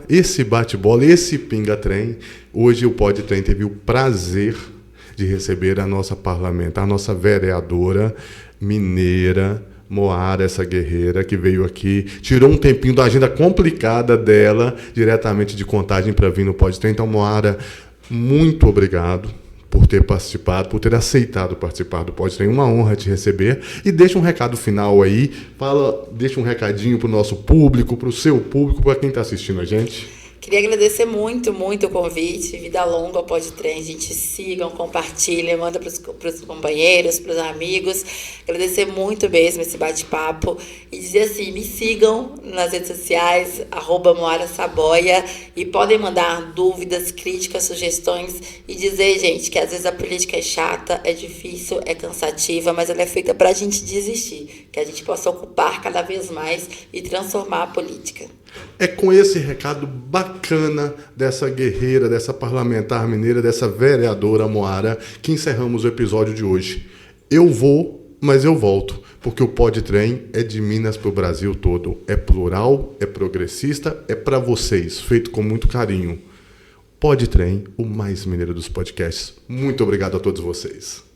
esse bate-bola, esse pinga-trem, hoje o Pode Trem teve o prazer de receber a nossa parlamentar, a nossa vereadora mineira, Moara, essa guerreira que veio aqui, tirou um tempinho da agenda complicada dela, diretamente de Contagem, para vir no Pode Trem. Então, Moara, muito obrigado por ter participado, por ter aceitado participar do Pode Trem. Uma honra te receber. E deixa um recado final aí, deixa um recadinho para o nosso público, para o seu público, para quem está assistindo a gente. Queria agradecer muito, muito o convite. Vida longa ao Pode Trem. Gente, sigam, compartilhem, manda para os companheiros, para os amigos. Agradecer muito mesmo esse bate-papo. E dizer assim, me sigam nas redes sociais, @MoaraSaboia. E podem mandar dúvidas, críticas, sugestões. E dizer, gente, que às vezes a política é chata, é difícil, é cansativa, mas ela é feita para a gente desistir. Que a gente possa ocupar cada vez mais e transformar a política. É com esse recado bacana dessa guerreira, dessa parlamentar mineira, dessa vereadora Moara, que encerramos o episódio de hoje. Eu vou, mas eu volto, porque o Pode Trem é de Minas para o Brasil todo. É plural, é progressista, é para vocês, feito com muito carinho. Pode Trem, o mais mineiro dos podcasts. Muito obrigado a todos vocês.